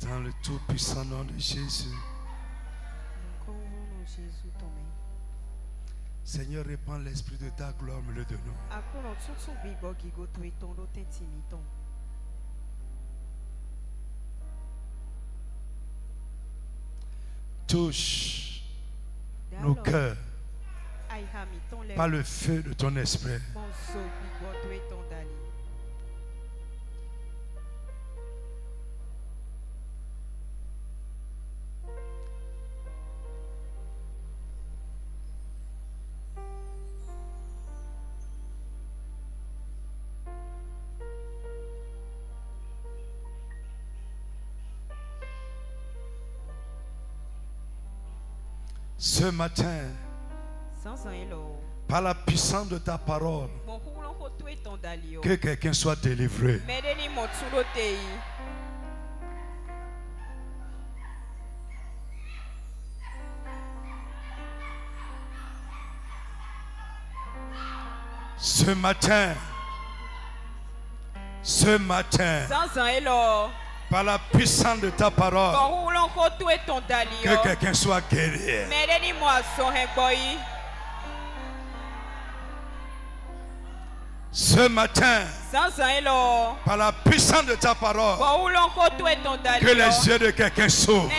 Dans le tout puissant nom de Jésus. Seigneur, répand l'esprit de ta gloire au milieu de nous. Touche nos cœurs par le feu de ton esprit. Ce matin, par la puissance de ta parole, que quelqu'un soit délivré. Ce matin, par la puissance de ta parole, que quelqu'un soit guéri. Ce matin, par la puissance de ta parole, que les yeux de quelqu'un s'ouvrent.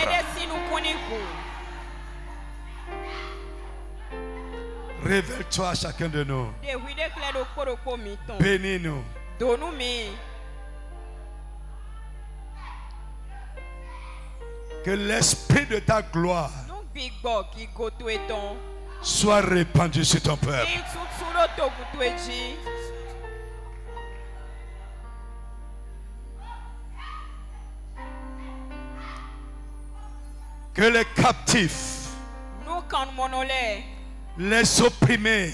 Révèle-toi à chacun de nous. Bénis-nous. Que l'esprit de ta gloire soit répandu sur ton peuple. Que les captifs, les opprimés,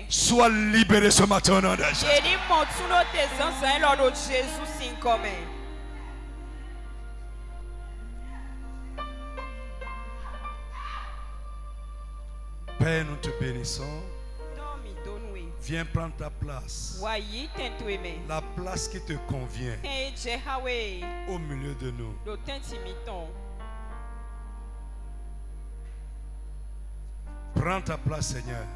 soient libérés ce matin au nom de Jésus. Père, nous te bénissons. Viens prendre ta place. La place qui te convient au milieu de nous. Prends ta place, Seigneur,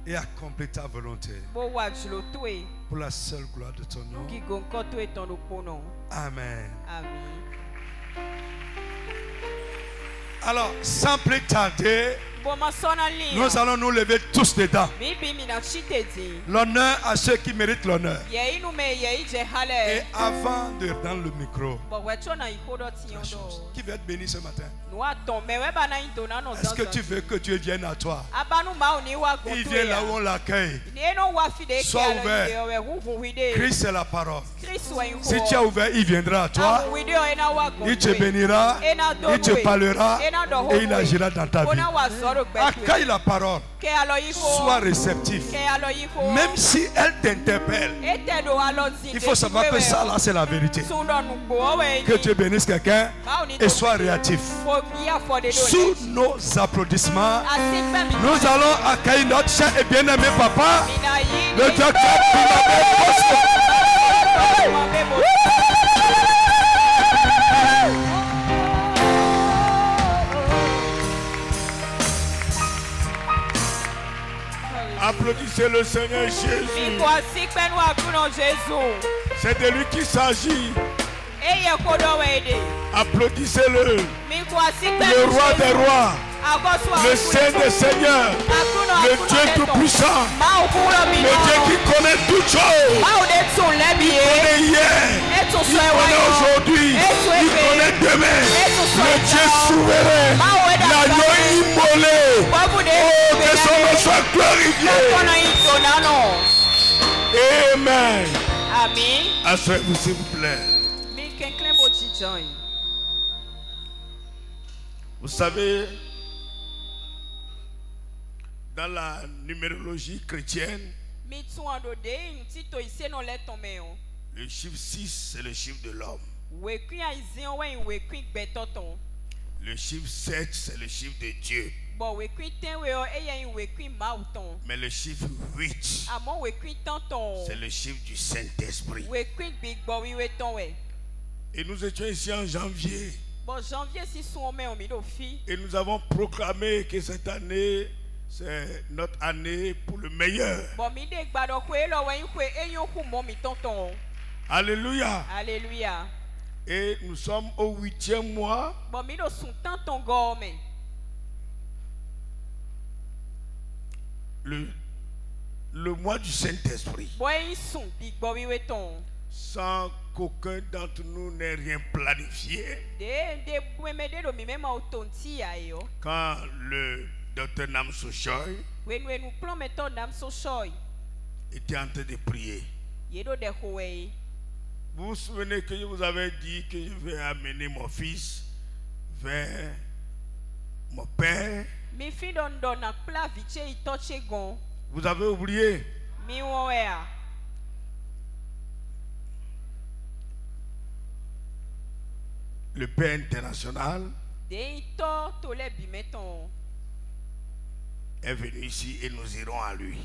et accomplis ta volonté pour la seule gloire de ton nom. Amen. Alors, sans plus tarder, nous allons nous lever tous dedans. L'honneur à ceux qui méritent l'honneur. Et avant de dans le micro, qui veut être béni ce matin? Est-ce que tu veux que Dieu vienne à toi? Il vient là où on l'accueille. Sois ouvert. Christ est la parole. Si tu es ouvert, il viendra à toi. Il te bénira. Il te parlera. Et il agira dans ta vie. Accueille la parole. Sois réceptif. Même si elle t'interpelle, il faut savoir que ça là c'est la vérité. Que Dieu bénisse quelqu'un et sois réactif. Sous nos applaudissements, nous allons accueillir notre cher et bien-aimé papa, le docteur Applaudissez le Seigneur Jésus. C'est de lui qu'il s'agit. Applaudissez-le. Le roi des rois, le Saint des seigneurs, le Dieu tout-puissant, le Dieu qui connaît toutes choses. Il connaît hier, il connaît aujourd'hui, il connaît demain. Le Dieu souverain, l'agneau immolé. Oh, que son nom soit glorifié. Amen. Asseyez-vous s'il vous plaît. Vous savez, dans la numérologie chrétienne, le chiffre 6 c'est le chiffre de l'homme. Le chiffre 7 c'est le chiffre de Dieu. Mais le chiffre 8, c'est le chiffre du Saint-Esprit. Et nous étions ici en janvier. Et nous avons proclamé que cette année, c'est notre année pour le meilleur. Alléluia. Alléluia. Et nous sommes au 8e mois. Le mois du Saint-Esprit. Sans qu'aucun d'entre nous n'ait rien planifié. Quand le docteur Namso Choi était en train de prier, vous vous souvenez que je vous avais dit que je vais amener mon fils vers mon père? Vous avez oublié? Le Père international est venu ici et nous irons à lui.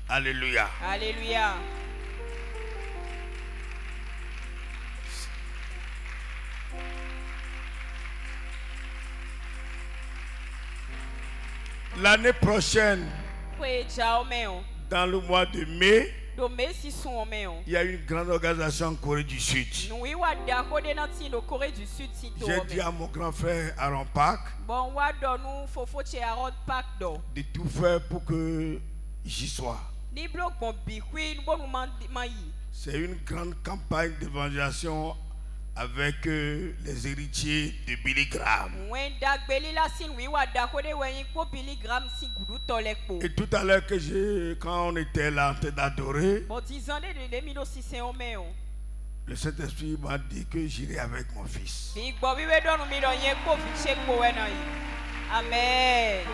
Alléluia. Alléluia. L'année prochaine, dans le mois de mai, il y a une grande organisation en Corée du Sud. J'ai dit à mon grand frère Aaron Park de tout faire pour que j'y sois. C'est une grande campagne d'évangélisation avec les héritiers de Billy Graham. Et tout à l'heure quand on était là en train d'adorer, le Saint-Esprit m'a dit que j'irai avec mon fils. Amen.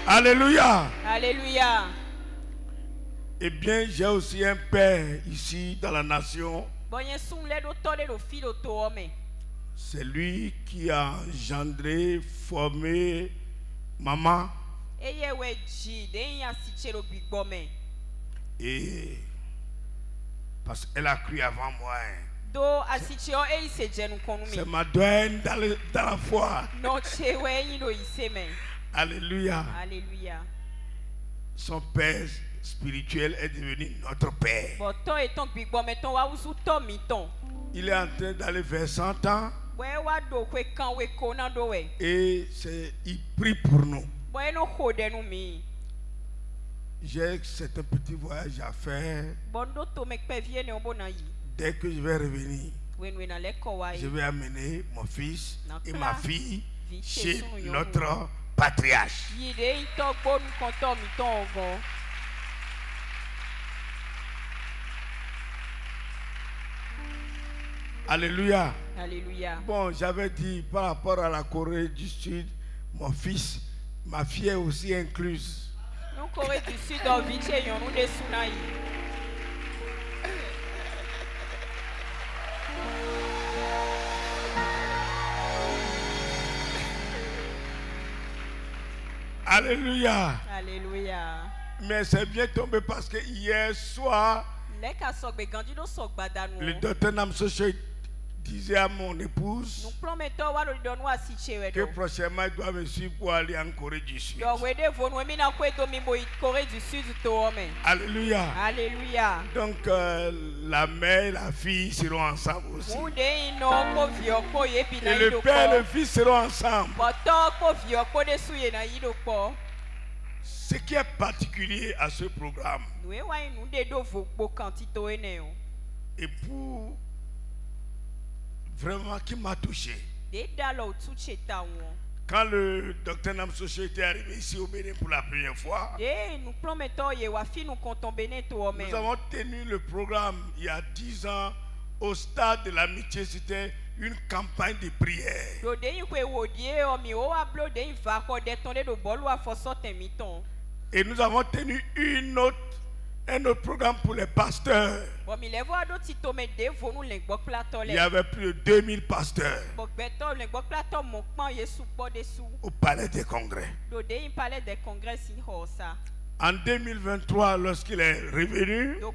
Alléluia. Alléluia. Eh bien, j'ai aussi un père ici dans la nation. C'est lui qui a engendré, formé maman. Et parce qu'elle a cru avant moi. C'est ma douane dans la foi. Alléluia. Alléluia. Son père spirituel est devenu notre père. Il est en train d'aller vers 100 ans. Et il prie pour nous. J'ai un petit voyage à faire. Dès que je vais revenir, je vais amener mon fils et ma fille chez notre patriarche. Alléluia. Alléluia. Bon, j'avais dit par rapport à la Corée du Sud, mon fils, ma fille est aussi incluse. Nous Corée du Sud, Alléluia. Alléluia. Mais c'est bien tombé parce que hier soir, le docteur Namso Choi disait à mon épouse que prochainement il doit me suivre pour aller en Corée du Sud. Alléluia. Alléluia. Donc la mère et la fille seront ensemble aussi. Et le père et le fils seront ensemble. Ce qui est particulier à ce programme, et pour vraiment qui m'a touché, quand le docteur Namso Choi était arrivé ici au Bénin pour la première fois, nous avons tenu le programme il y a 10 ans au stade de l'amitié. C'était une campagne de prière. Et nous avons tenu un autre programme pour les pasteurs. Il y avait plus de 2000 pasteurs au palais des congrès. En 2023, lorsqu'il est revenu, nous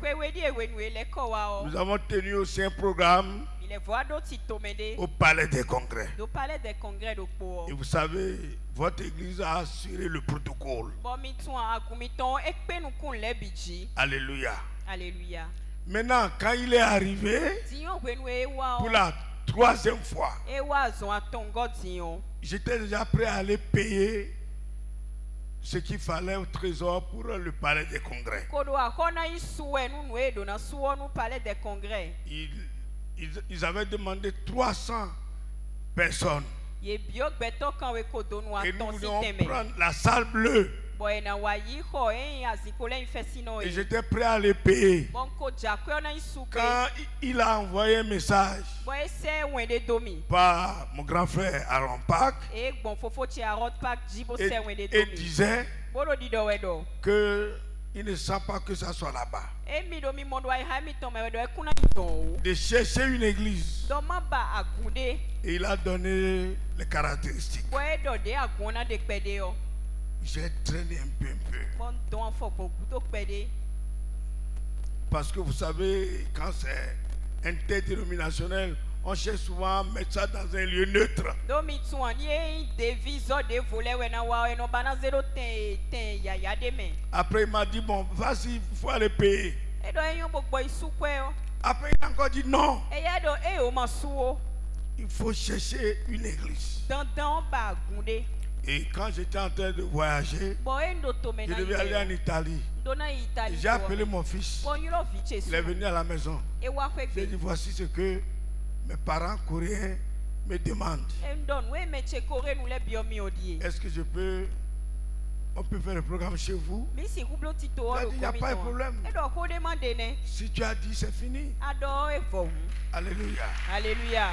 avons tenu aussi un programme au palais des congrès. Et vous savez, votre église a assuré le protocole. Alléluia. Alléluia. Maintenant, quand il est arrivé pour la 3e fois, j'étais déjà prêt à aller payer ce qu'il fallait au trésor pour le palais des congrès. Ils avaient demandé 300 personnes. Et nous voulions prendre la salle bleue. Et j'étais prêt à les payer. Quand il a envoyé un message par mon grand frère Aaron Park et disait qu'il ne sent pas que ça soit là-bas. De chercher une église. Et il a donné les caractéristiques. J'ai traîné un peu. Parce que vous savez, quand c'est interdénominationnel, on cherche souvent à mettre ça dans un lieu neutre. Après, il m'a dit, bon, vas-y, il faut aller payer. Après, il a encore dit non. Il faut chercher une église. Et quand j'étais en train de voyager, je devais aller en Italie. J'ai appelé mon fils. Il est venu à la maison. J'ai dit, voici ce que mes parents coréens me demandent. Est-ce que on peut faire le programme chez vous? Il n'y a pas de problème. Si tu as dit, c'est fini. Alléluia. Alléluia.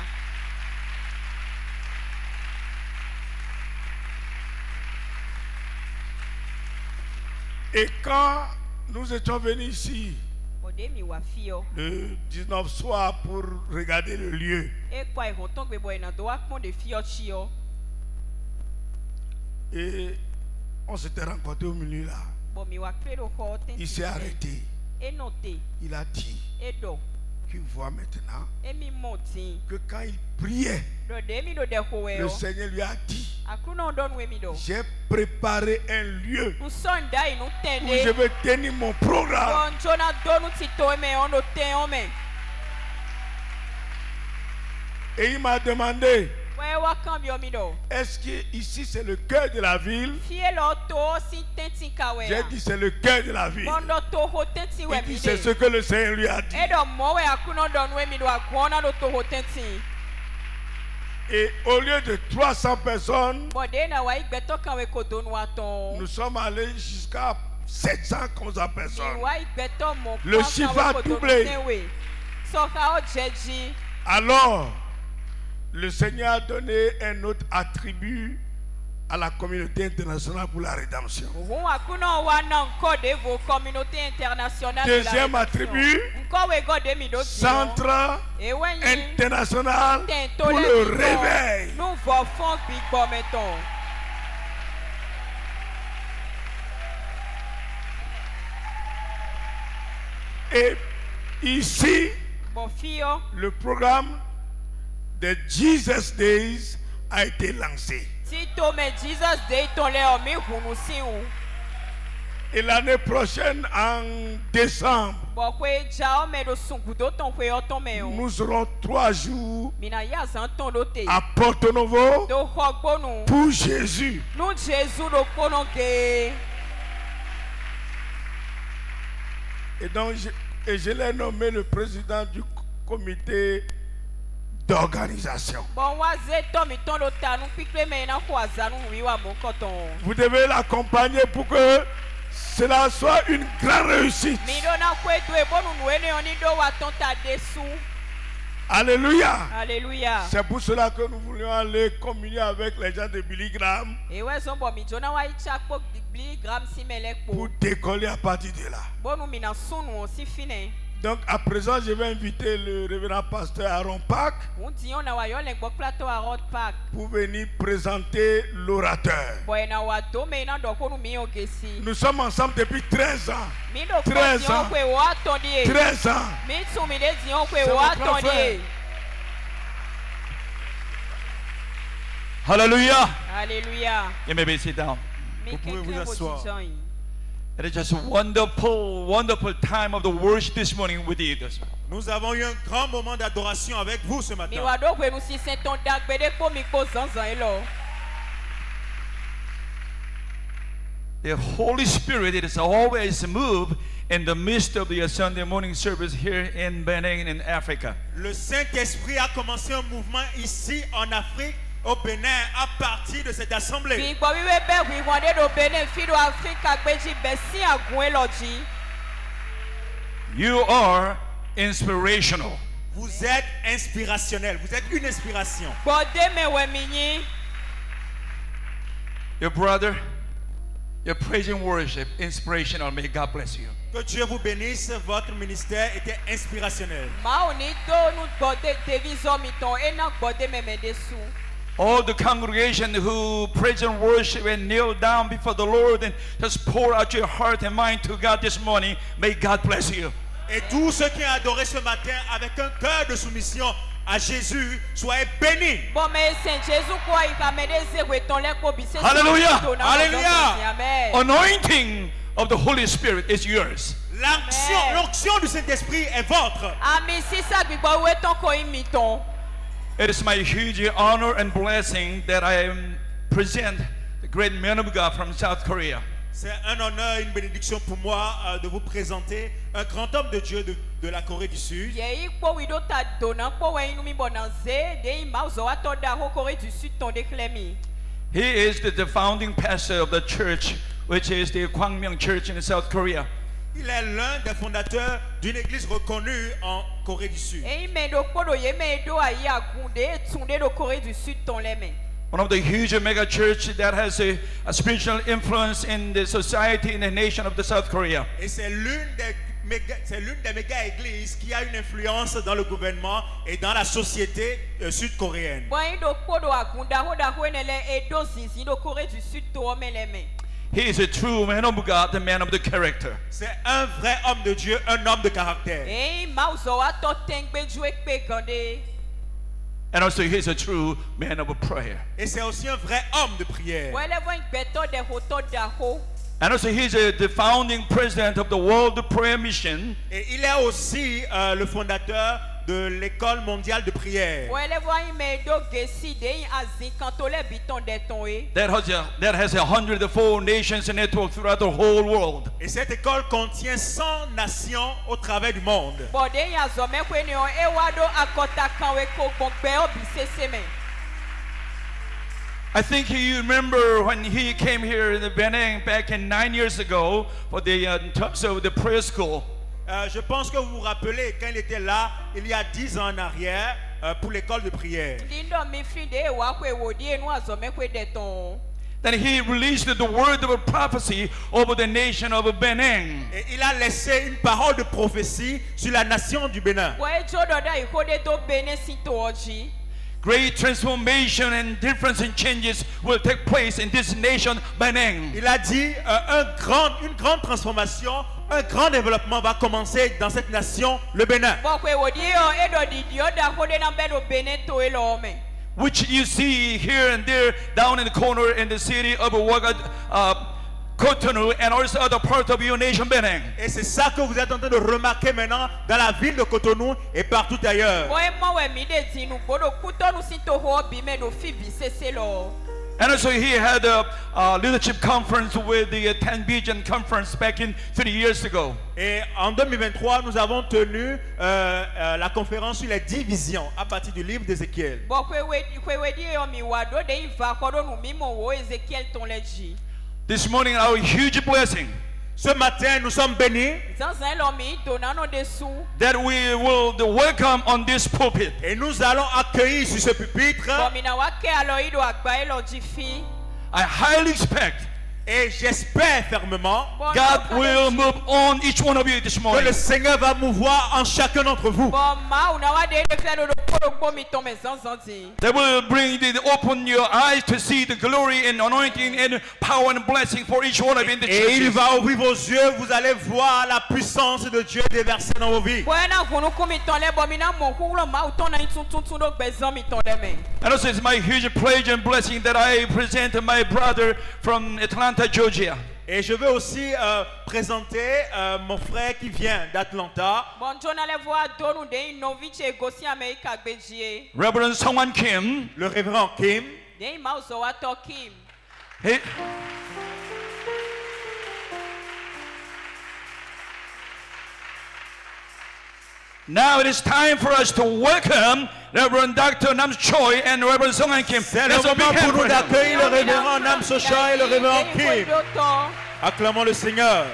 Et quand nous étions venus ici, le 19 soir pour regarder le lieu, et on s'était rencontrés au milieu là. Il s'est arrêté. Il a dit qu'il voit maintenant que quand il priait, le Seigneur lui a dit, j'ai préparé un lieu où je vais tenir mon programme. Et il m'a demandé, est-ce que ici c'est le cœur de la ville? J'ai dit c'est le cœur de la ville. Il dit c'est ce que le Seigneur lui a dit. Et au lieu de 300 personnes, nous sommes allés jusqu'à 700 personnes. Le chiffre a doublé. Alors, le Seigneur a donné un autre attribut à la communauté internationale pour la rédemption. Deuxième attribut, centre international pour le réveil. Et ici, le programme de Jesus Days a été lancé. Et l'année prochaine, en décembre, nous aurons 3 jours à Porto Novo pour Jésus. Et donc, je l'ai nommé le président du comité d'organisation. Vous devez l'accompagner pour que cela soit une grande réussite. Alléluia. Alléluia. C'est pour cela que nous voulions aller communier avec les gens de Billy Graham. Pour décoller à partir de là. Donc à présent, je vais inviter le révérend pasteur Aaron Park pour venir présenter l'orateur. Nous sommes ensemble depuis 13 ans. 13 ans. 13 ans. Hallelujah. Alléluia. You may be sit down. Vous pouvez vous asseoir. It is just a wonderful, wonderful time of the worship this morning with you. Nous avons eu un grand moment d'adoration avec vous ce matin. The Holy Spirit, it is always moved in the midst of the Sunday morning service here in Benin in Africa. Le Saint-Esprit a commencé un mouvement ici en Afrique, au Bénin, à partir de cette assemblée. You are inspirational. Vous êtes inspirationnel. Vous êtes une inspiration. Your brother, your praise and worship, inspirational. May God bless you. Que Dieu vous bénisse. Votre ministère était inspirationnel. All the congregation who praise and worship and kneel down before the Lord and just pour out your heart and mind to God this morning, may God bless you. Et tous ceux qui ont adoré ce matin avec un cœur de soumission à Jésus, soyez bénis. Hallelujah. Hallelujah. Anointing of the Holy Spirit is yours. L'onction du Saint-Esprit est vôtre. It is my huge honor and blessing that I present the great man of God from South Korea. C'est un honneur, une bénédiction pour moi de vous présenter un grand homme de Dieu de la Corée du Sud. He is the founding pastor of the church, which is the Kwangmyong Church in South Korea. Il est l'un des fondateurs d'une église reconnue en Corée du Sud. One of the huge mega church that has a spiritual influence in the society in the nation of the South Korea. Et c'est l'une des méga églises qui a une influence dans le gouvernement et dans la société sud-coréenne. He is a true man of God, the man of the character. C'est un vrai homme de Dieu, un homme de caractère. And also he is a true man of prayer. Et c'est aussi un vrai homme de prière. And also he is the founding president of the World Prayer Mission. Et il est aussi le fondateur de l'école mondiale de prière. That has 104 nations and network throughout the whole world. Et cette école contient 100 nations au travers du monde. I think you remember when he came here in the Benin back in 9 years ago for the in terms of the prayer school. Je pense que vous vous rappelez quand il était là il y a 10 ans en arrière pour l'école de prière. Then he released the word of prophecy over the nation of Benin. Et il a laissé une parole de prophétie sur la nation du Bénin. Great transformation and difference and changes will take place in this nation, Benin. Il a dit une grande transformation, un grand développement va commencer dans cette nation, le Bénin. Which you see here and there down in the corner in the city of Cotonou and also other parts of your nation, Benin. Et c'est ça que vous êtes en train de remarquer maintenant dans la ville de Cotonou et partout ailleurs. And also he had a leadership conference with the 10 Vision Conference back in 3 years ago. Et en 2023, nous avons tenu la conférence sur les 10 visions à partir du livre d'Ézéchiel. This morning, our huge blessing. Ce matin, nous sommes bénis that we will welcome on this pulpit. Et nous allons accueillir sur ce pupitre. I highly expect et j'espère fermement God will move on each one of you this morning. Que le Seigneur va mouvoir en chacun d'entre vous. That will open your eyes to see the glory and anointing and power and blessing for each one of you in the church. Et il va ouvrir vos yeux, vous allez voir la puissance de Dieu déversée dans vos vies. And also it's my huge pleasure and blessing that I present my brother from Atlanta, Georgia. Et je veux aussi présenter mon frère qui vient d'Atlanta. Reverend Songwan Kim. Le révérend Kim. Hey. Now it is time for us to welcome Reverend Dr. Nam Choi and Reverend Songwan Kim. C'est le moment pour nous d'accueillir le révérend Nam Choi et le révérend Kim. Acclamons le Seigneur.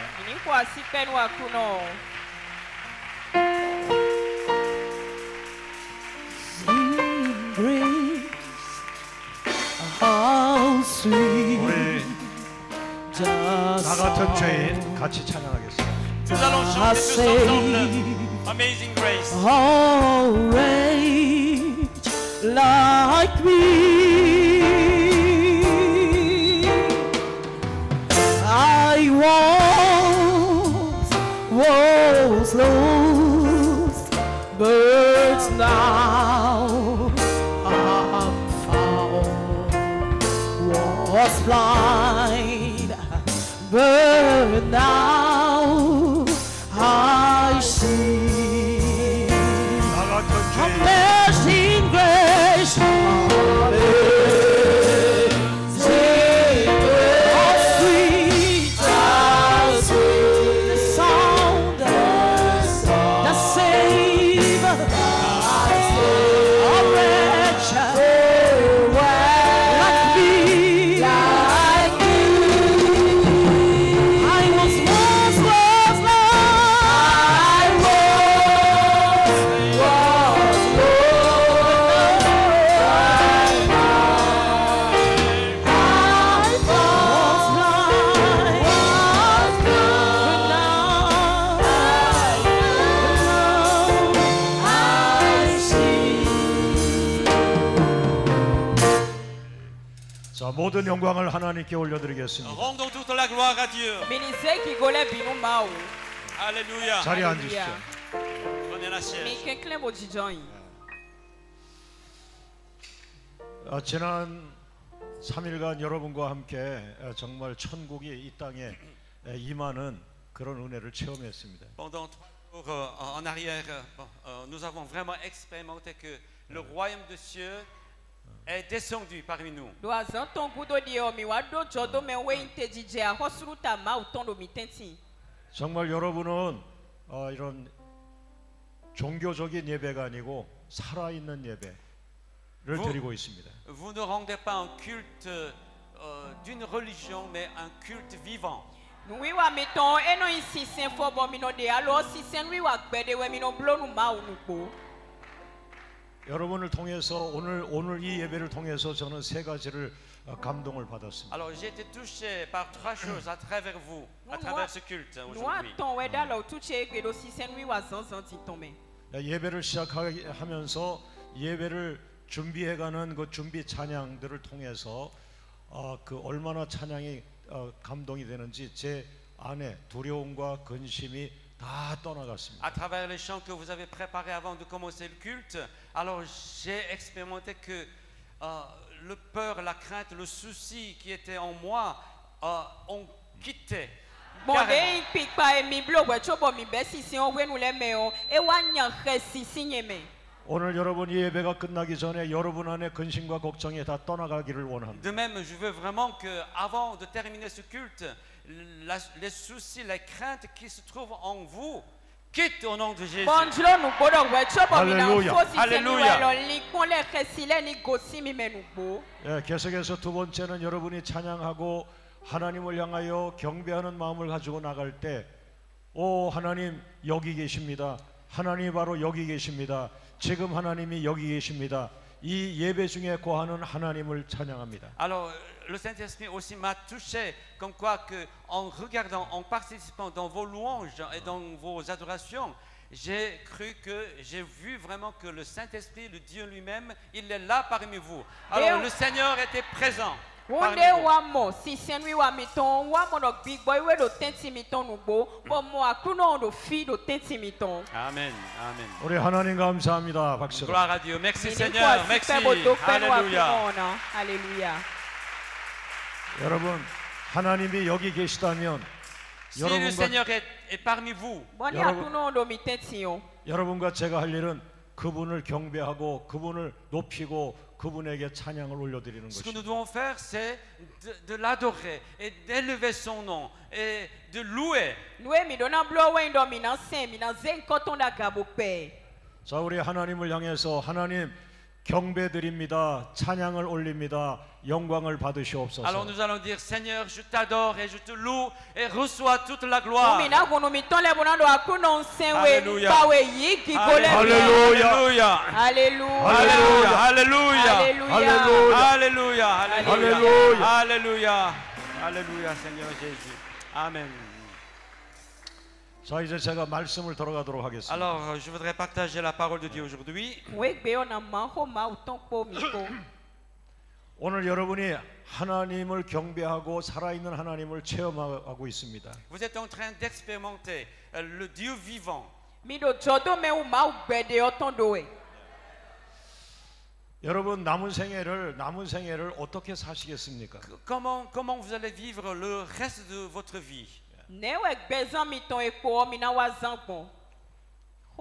How sweet. 나 같은 죄인 같이 찬양하겠습니다. Nous allons chanter tous ensemble Amazing Grace. Oh, rage like me. I was lost, but now I'm found. Was blind, but now I see. Amazing grace, amazing grace, how sweet the sound that saved a wretch like me. I was lost, 자, 모든 영광을 하나님께 올려드리겠습니다. Rendons toute la gloire à Dieu. Alléluia. 자리에 앉으시죠. Prenez la chaise. 지난 3일간 여러분과 함께 정말 천국이 이 땅에 임하는 그런 은혜를 체험했습니다. Pendant 3 jours en arrière, nous avons vraiment expérimenté que le royaume des cieux est descendu parmi nous. 정말 여러분은 이런 종교적인 예배가 아니고 살아있는 예배를 드리고 있습니다. Vous ne rendez pas un culte d'une religion, mais un culte vivant. 여러분을 통해서 오늘 이 예배를 통해서 저는 3가지를 감동을 받았습니다. Alors j'ai été touché par 3 choses à travers vous, à travers ce culte aujourd'hui. 예배를 시작하면서 예배를 준비해가는 그 준비 찬양들을 통해서 그 얼마나 찬양이 감동이 되는지 제 안에 두려움과 근심이 다 떠나갔습니다. À travers les chants que vous avez préparés avant de commencer le culte, alors j'ai expérimenté que le peur, la crainte, le souci qui était en moi ont quitté. 오늘 여러분이 예배가 끝나기 전에 여러분 안에 근심과 걱정이 다 떠나가기를 원합니다. De même, je veux vraiment que, avant de terminer ce culte, les soucis, les craintes qui se trouvent en vous quittent au nom de Jésus. 할렐루야. 할렐루야. 계속해서 2번째는 여러분이 찬양하고 하나님을 향하여 경배하는 마음을 가지고 나갈 때, 오 하나님 여기 계십니다. 하나님이 바로 여기 계십니다. 지금 하나님이 여기 계십니다. 이 예배 중에 거하는 하나님을 찬양합니다. Alors le Saint-Esprit aussi m'a touché, comme quoi que en regardant, en participant dans vos louanges et dans vos adorations, j'ai cru que j'ai vu vraiment que le Saint-Esprit, le Dieu lui-même, il est là parmi vous. Alors le Seigneur était présent. One day one more, si senwi wa miton, wa mo no big boy we do tenti miton nubo, bo mo akuno do fi do tenti miton. Amen, amen. 우리 하나님 감사합니다. 박수. Gloire à Dieu. Merci Seigneur. Merci. Alléluia. Alléluia. 여러분, 하나님이 여기 계시다면 Si le Seigneur est parmi vous, 여러분과 제가 할 일은 그분을 경배하고 그분을 높이고 그분에게 찬양을 올려드리는 ce que nous 것입니다. devons faire, c'est de l'adorer et d'élever son nom et de louer. 자, 우리 하나님을 향해서 하나님 경배드립니다. 찬양을 올립니다. 영광을 받으시옵소서. Alors nous allons dire Seigneur, je t'adore et je te loue et reçois toute la gloire. Alléluia. Alléluia. Alléluia. Alléluia. Alléluia. Alléluia. Alléluia. Alléluia. Alléluia, Seigneur Jésus. Amen. 자, 이제 제가 말씀을 들어가도록 하겠습니다. Alors, je voudrais partager la parole de Dieu aujourd'hui. 오늘 여러분이 하나님을 경배하고 살아있는 하나님을 체험하고 있습니다. Vous êtes en train d'expérimenter le Dieu vivant. 여러분 남은 생애를 어떻게 사시겠습니까? Comment vous allez vivre le reste de votre vie?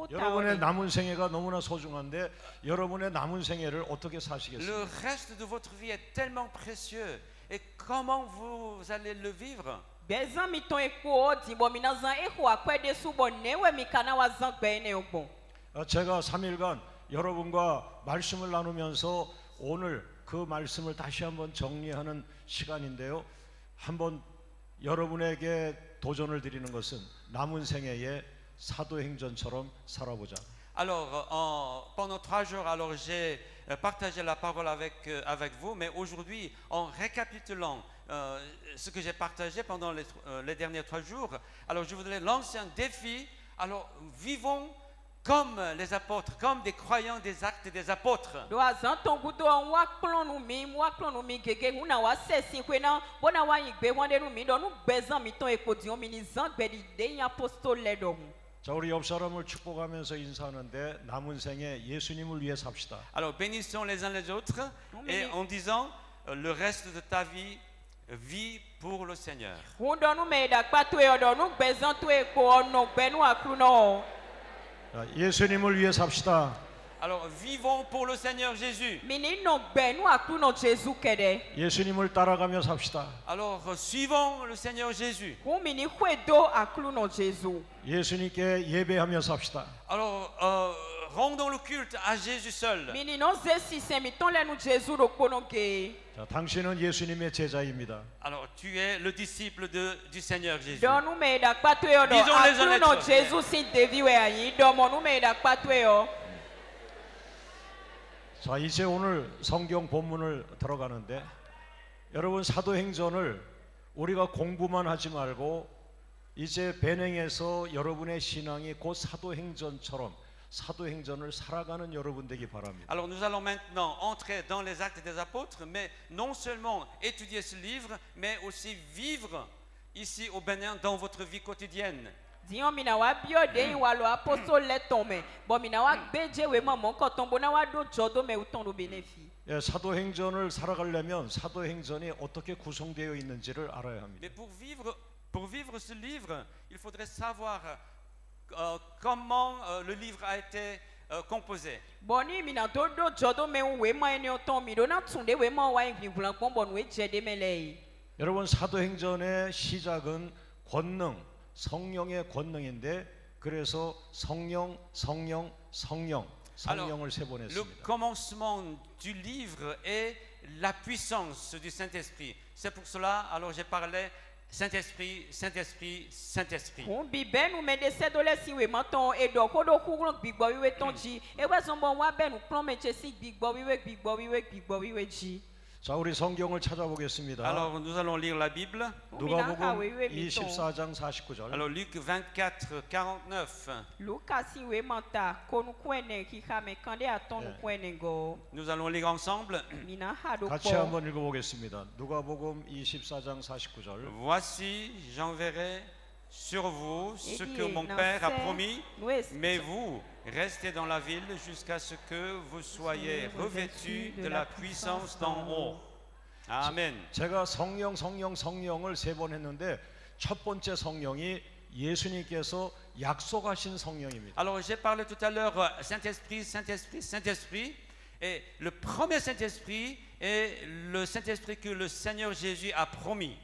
여러분의 남은 생애가 너무나 소중한데 여러분의 남은 생애를 어떻게 사시겠습니까? Le reste de votre vie est tellement précieux et comment vous allez le vivre? 제가 3일간 여러분과 말씀을 나누면서 오늘 그 말씀을 다시 한번 정리하는 시간인데요. 한번 여러분에게 도전을 드리는 것은 남은 생애에 사도행전처럼 살아보자. Alors, pendant 3 jours, alors j'ai partagé la parole avec vous, mais aujourd'hui, en récapitulant ce que j'ai partagé pendant les derniers 3 jours, alors je voudrais lancer un défi. Alors, vivons comme les apôtres, comme des croyants des actes des apôtres. 자, 우리 옆 사람을 축복하면서 인사하는데 남은 생에 예수님을 위해 삽시다. Alors, bénissons les uns les autres et en disant le reste de ta vie, vis pour le Seigneur. 자, 예수님을 위해 삽시다. Alors, vivons pour le Seigneur Jésus. 예수님을 따라가며 삽시다. Alors, suivons le Seigneur Jésus. 예수님께 예배하며 삽시다. Alors, rendons le culte à Jésus seul. 자, 당신은 예수님의 제자입니다. Alors, tu es le disciple du Seigneur Jésus. 자, 이제 오늘 성경 본문을 들어가는데 여러분 사도행전을 우리가 공부만 하지 말고 이제 배행해서 여러분의 신앙이 곧 사도행전처럼 사도행전을 살아가는 여러분 되기 바랍니다. Alors nous allons maintenant entrer dans les actes des apôtres, mais non seulement étudier ce livre, mais aussi vivre ici au Bénin dans votre vie quotidienne. 예, 사도행전을 살아가려면 사도행전이 어떻게 구성되어 있는지를 알아야 합니다. Mais pour vivre ce livre, il faudrait savoir comment le livre a été composé. 여러분 사도행전의 시작은 권능, 성령의 권능인데 그래서 성령을 세 번 Le 했습니다. commencement du livre est la puissance du Saint-Esprit. C'est pour cela, alors j'ai parlé Saint-Esprit, Saint-Esprit, Saint-Esprit. 자, 우리 성경을 찾아보겠습니다. Alors nous allons lire la Bible. 누가복음 24장 49절. Alors Luc 24, 49. Nous allons lire ensemble. 같이 한번 읽어보겠습니다. 누가복음 24장 49절. Voici, j'enverrai sur vous ce que mon Père a promis, mais vous restez dans la ville jusqu'à ce que vous soyez revêtus de la puissance d'en haut. Amen. 제가 성령을 3번 했는데 첫 번째 성령이 예수님께서 약속하신 성령입니다. Alors j'ai parlé tout à l'heure Saint-Esprit, Saint-Esprit, Saint-Esprit. Et le premier Saint-Esprit est le Saint-Esprit que le Seigneur Jésus a promis.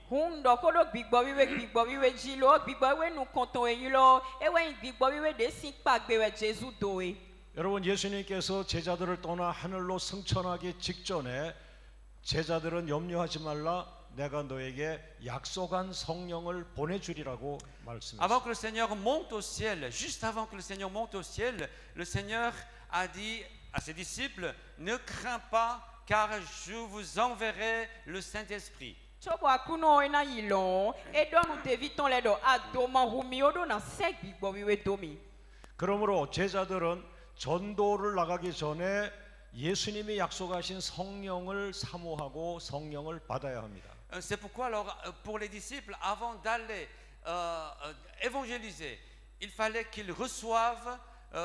여러분, 예수님께서 제자들을 떠나 하늘로 승천하기 직전에 제자들은 염려하지 말라, 내가 너에게 약속한 성령을 보내주리라고 말씀했습니다. Avant que le Seigneur monte au ciel, juste avant que le Seigneur monte au ciel, le Seigneur a dit à ses disciples, ne crains pas, car je vous enverrai le Saint-Esprit. 그러므로 제자들은 전도를 나가기 전에 예수님이 약속하신 성령을 사모하고 성령을 받아야 합니다. C'est pourquoi alors pour les disciples, avant d'aller évangéliser, il fallait qu'ils reçoivent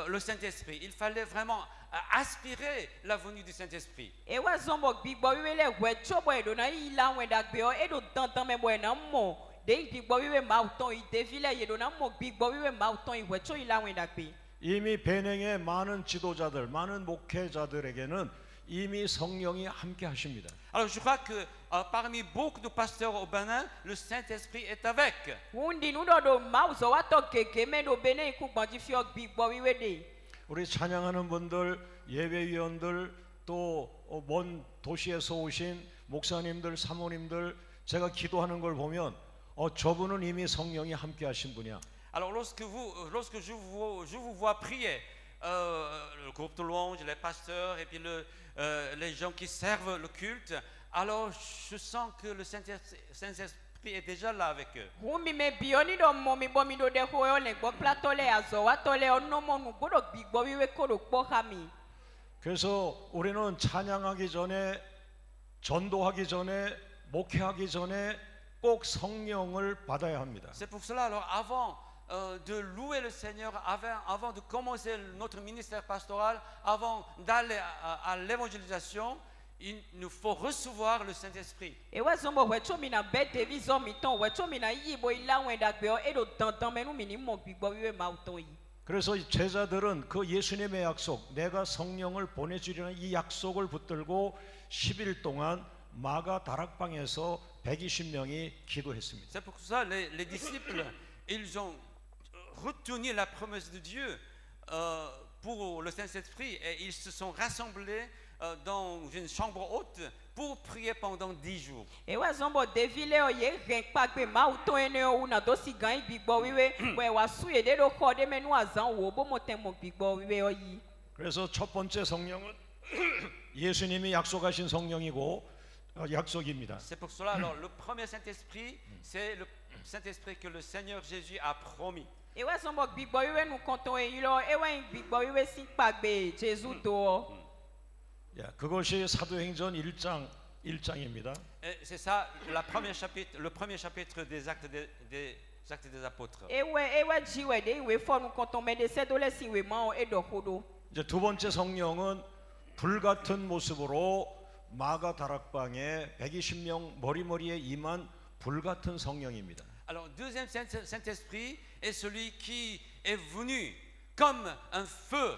le Saint-Esprit. Il fallait vraiment aspirer la venue du Saint-Esprit. 이미 베냉의 많은 지도자들, 많은 목회자들에게는 이미 성령이 함께 하십니다. Alors je crois que parmi beaucoup de pasteurs au Bénin, le Saint-Esprit est avec. 우리 찬양하는 분들, 예배위원들, 또 먼 도시에서 오신 목사님들, 사모님들, 제가 기도하는 걸 보면 저분은 이미 성령이 함께 하신 분이야. Alors lorsque je vous vois prier, le groupe de louange, les pasteurs et puis les gens qui servent le culte, alors je sens que le Saint-Esprit est déjà là avec eux. 그래서 우리는 찬양하기 전에, 전도하기 전에, 목회하기 전에 꼭 성령을 받아야 합니다. C'est pour cela alors avant de louer le Seigneur, avant de commencer notre ministère pastoral, avant d'aller à l'évangélisation, il nous faut recevoir le Saint-Esprit. 그래서 제자들은 그 예수님의 약속, 내가 성령을 보내주리라는 이 약속을 붙들고 10일 동안 마가 다락방에서 120명이 기도했습니다. C'est pour ça les disciples, ils ont retenu la promesse de Dieu pour le Saint-Esprit et ils se sont rassemblés dans une chambre haute pour prier pendant 10 jours. 그래서 첫 번째 성령은 예수님이 약속하신 성령이고 약속입니다. C'est pour cela alors le premier Saint-Esprit, c'est le Saint-Esprit que le Seigneur Jésus a promis. 그것이 사도행전 1장입니다. C'est ça le premier chapitre des Actes des Apôtres. 이제 두 번째 성령은 불같은 모습으로 마가 다락방에 120명 머리머리에 임한 불같은 성령입니다. Alors deuxième Saint-Esprit est celui qui est venu comme un feu.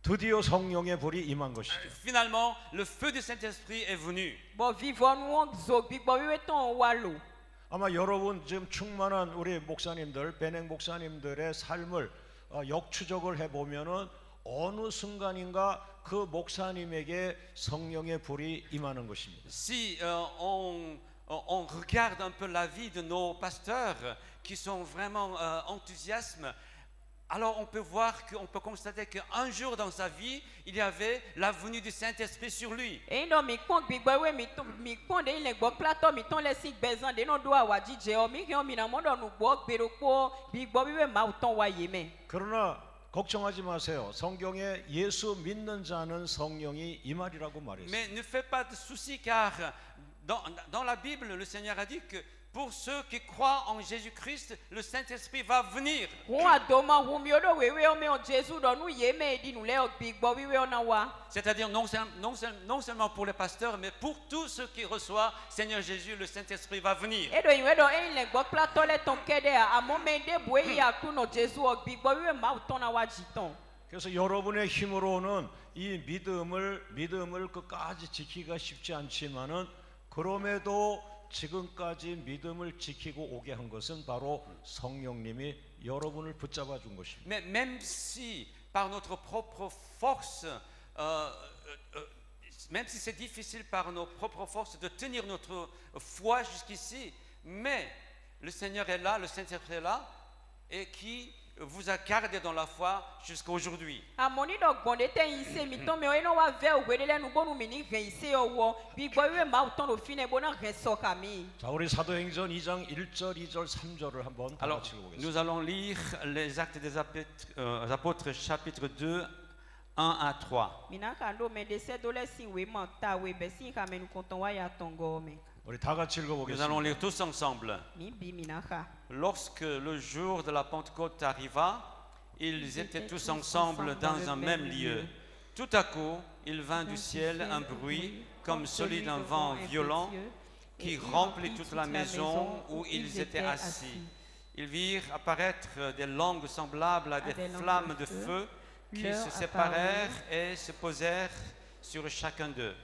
드디어 성령의 불이 임한 것이죠. Finalement, le feu du Saint-Esprit est venu. 아마 여러분 지금 충만한 우리 목사님들, 베냉 목사님들의 삶을 역추적을 해보면은 어느 순간인가 그 목사님에게 성령의 불이 임하는 것입니다. Si on regarde un peu la vie de nos pasteurs qui sont vraiment enthousiastes, alors on peut voir, on peut constater qu'un jour dans sa vie, il y avait la venue du Saint-Esprit sur lui. 그러나 걱정하지 마세요. 성경에 예수 믿는 자는 성령이 임하리라고 말했어요. Mais ne faites pas de soucis car dans la Bible, le Seigneur a dit que pour ceux qui croient en Jésus-Christ, le Saint-Esprit va venir. C'est-à-dire non seulement pour les pasteurs, mais pour tous ceux qui reçoivent Seigneur Jésus, le Saint-Esprit va venir. 그래서 여러분의 힘으로는 이 믿음을 끝까지 지키기가 쉽지 않지만은 그럼에도 지금까지 믿음을 지키고 오게 한 것은 바로 성령님이 여러분을 붙잡아 준 것입니다. Mais même si par notre propre force, même si c'est difficile par nos propres forces de tenir notre foi jusqu'ici, mais le Seigneur est là, le Saint-Esprit est là, et qui vous a gardé dans la foi jusqu'à aujourd'hui. 우리 사도행전 2장 1절, 2절, 3절을 한번 같이 읽어보겠습니다. Nous allons lire les Actes des Apôtres chapitre 2 1 à 3. 우리 다 같이 Nous 읽어보겠습니다. allons lire tous ensemble. Lorsque le jour de la Pentecôte arriva, ils étaient tous ensemble dans un même lieu. Tout à coup, il vint du ciel un bruit comme celui d'un vent violent qui remplit toute la maison où ils étaient assis. Ils virent apparaître des langues semblables à des flammes de feu qui se séparèrent et se posèrent sur chacun d'eux.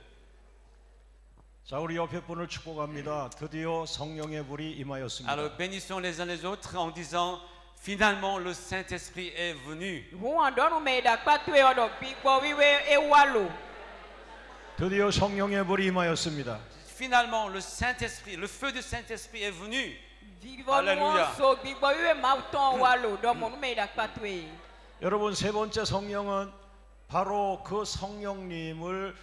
자, 우리 옆에 분을 축복합니다. 드디어 성령의 불이 임하였습니다. Alors bénissons les uns les autres en disant finalement le Saint-Esprit est venu. 드디어 성령의 불이 임하였습니다. Finalement le Saint-Esprit, le feu du Saint-Esprit est venu. Alléluia. 여러분, 세 번째 성령은 바로 그 성령님을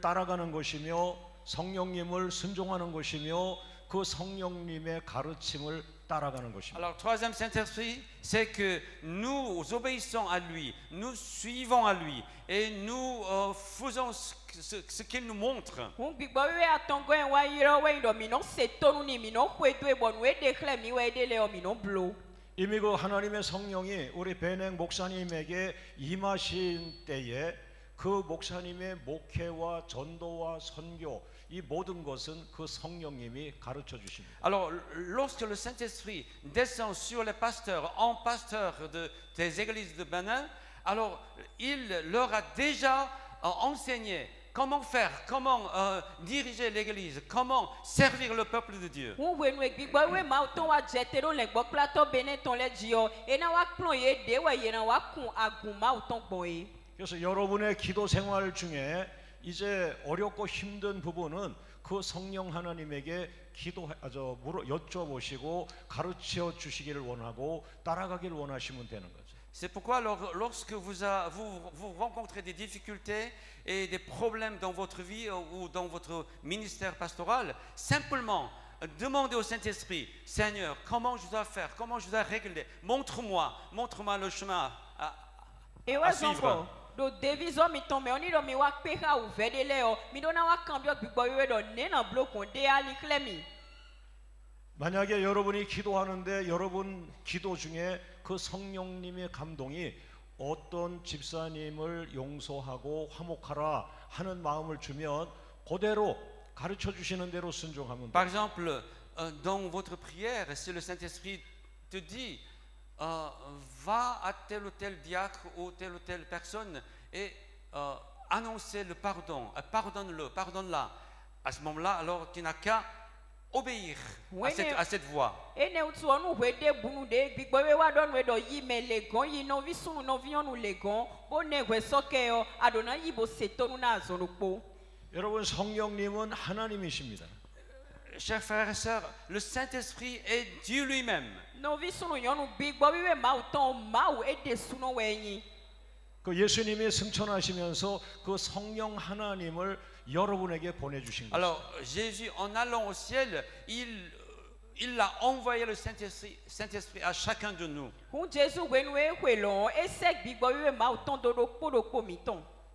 따라가는 것이며 성령님을 순종하는 것이며 그 성령님의 가르침을 따라가는 것입니다. Alors troisième Saint-Esprit, c'est que nous obéissons à lui, nous suivons à lui et nous faisons ce qu'il nous montre. 이미 그 하나님의 성령이 우리 베냉 목사님에게 임하신 때에 그 목사님의 목회와 전도와 선교 이 모든 것은 그 성령님이 가르쳐 주십니다. Alors lorsque le Saint-Esprit descend sur les pasteurs, en pasteurs des églises de Bénin, alors il leur a déjà enseigné comment faire, comment diriger l'église, comment servir le peuple de Dieu. 그래서 여러분의 기도 생활 중에 이제 어렵고 힘든 부분은 그 성령 하나님에게 여쭤보시고 가르쳐 주시기를 원하고 따라가기를 원하시면 되는 거죠. C'est pourquoi lorsque vous rencontrez des difficultés et des problèmes dans votre vie ou dans votre ministère pastoral, simplement demandez au Saint-Esprit, Seigneur, comment je dois faire, comment je dois régler, montre-moi le chemin à suivre. 만약에 여러분이 기도하는데 여러분 기도 중에 그 성령님의 감동이 어떤 집사님을 용서하고 화목하라 하는 마음을 주면 그대로 가르쳐 주시는 대로 순종하면 Par exemple, dans votre prière, si le Saint-Esprit te dit va à tel ou tel diacre ou telle personne et annoncer le pardon, pardonne-la. À ce moment-là, alors tu n'as qu'à obéir à cette voix. 여러분, 성령님은 하나님이십니다. Chers frères et sœurs, le Saint-Esprit est Dieu lui-même. 그 예수님이 승천하시면서 그 성령 하나님을 여러분에게 보내주신 거예요. Alors Jésus, en allant au ciel, il a envoyé le Saint-Esprit à chacun de nous.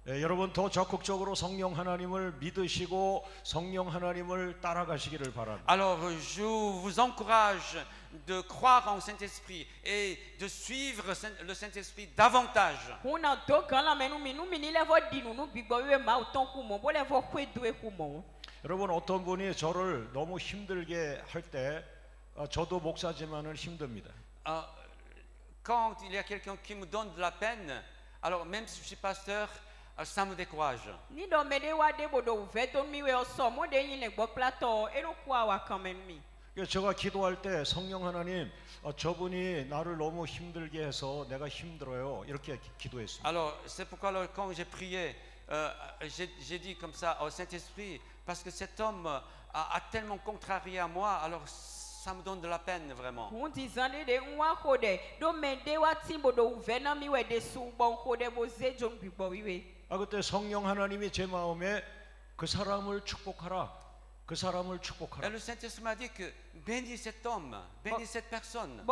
여러분 더 적극적으로 성령 하나님을 믿으시고 성령 하나님을 따라가시기를 바랍니다. Alors je vous encourage de croire en Saint-Esprit et de suivre le Saint-Esprit davantage. 여러분, 어떤 분이 저를 너무 힘들게 할 때 저도 목사지만은 힘듭니다. Quand il y a quelqu'un qui me donne de la peine, alors même si je suis pasteur, ça me décourage. 제가 기도할 때 성령 하나님, 저분이 나를 너무 힘들게 해서 내가 힘들어요, 이렇게 기도했습니다. Alors c'est pourquoi quand j'ai prié, j'ai dit comme ça au Saint-Esprit, parce que cet homme a tellement contrarié à moi, alors ça me donne de la peine vraiment. 그때 성령 하나님이 제 마음에 그 사람을 축복하라, 그 사람을 축복하라. Et le Saint-Esprit m'a dit que bénis cet homme, bénis cette personne.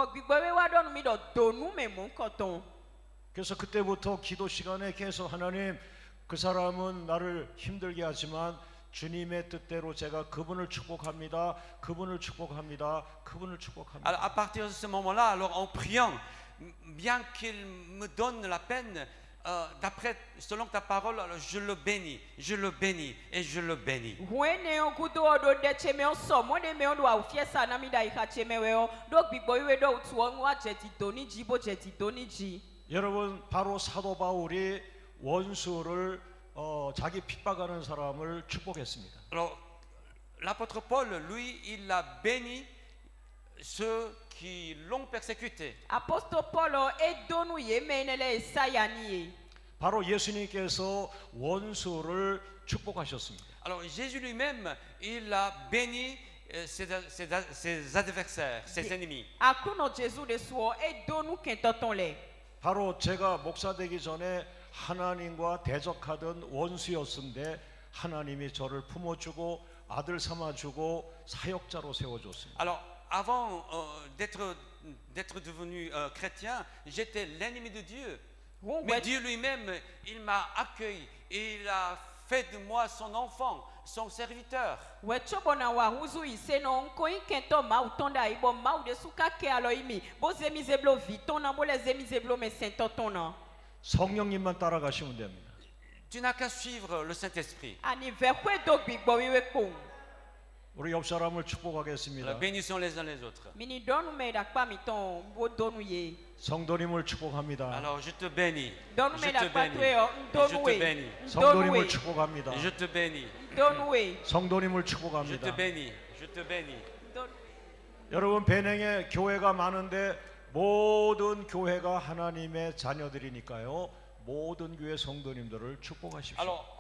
그래서 그때부터 기도 시간에 계속 하나님, 그 사람은 나를 힘들게 하지만 주님의 뜻대로 제가 그분을 축복합니다, 그분을 축복합니다, 그분을 축복합니다. Alors à partir de ce moment-là, alors en priant, bien qu'il me donne la peine, d'après, selon ta parole, alors je le bénis et je le bénis. 여러분, 바로 사도 바울이 원수를 자기 핍박하는 사람을 축복했습니다. Alors l'apôtre Paul, lui, il a béni ceux qui l'ont persécuté. 바로 예수님께서 원수를 축복하셨습니다. Alors Jésus lui-même, il a béni ses adversaires, ses ennemis. 바로 제가 목사 되기 전에 하나님과 대적하던 원수였는데 하나님이 저를 품어주고 아들 삼아주고 사역자로 세워줬습니다. Alors avant d'être devenu chrétien, j'étais l'ennemi de Dieu. Mais Dieu lui-même, il m'a accueilli et il a fait de moi son enfant, son serviteur. 성령님만 따라가시면 됩니다. Tu n'as qu'à suivre le Saint-Esprit. 우리 옆 사람을 축복하겠습니다. Bénissons les uns les autres. 성도님을 축복합니다. Alors je te bénis. Je te bénis. Je te bénis. 성도님을 축복합니다. Je te bénis. 성도님을 Je te 축복합니다. bénis. Je te bénis. 여러분, 베냉에 교회가 많은데 모든 교회가 하나님의 자녀들이니까요. 모든 교회 성도님들을 축복하십시오. Alors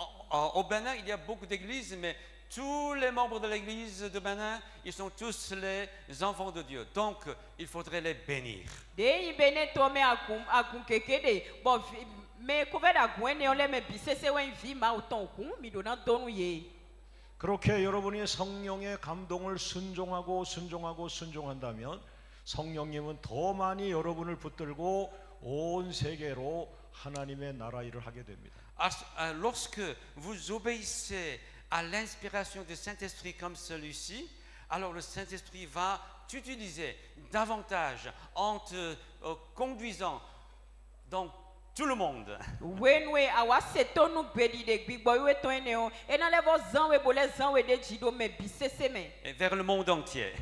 au Bénin, il y a beaucoup d'églises, mais tous les membres de l'église de Bénin, ils sont tous les enfants de Dieu. Donc, il faudrait les bénir. 그렇게 여러분이 성령의 감동을 순종한다면 성령님은 더 많이 여러분을 붙들고 온 세계로 하나님의 나라 일을 하게 됩니다. Lorsque vous obéissez à l'inspiration du Saint-Esprit comme celui-ci, alors le Saint-Esprit va t'utiliser davantage en te conduisant dans tout le monde. Et vers le monde entier.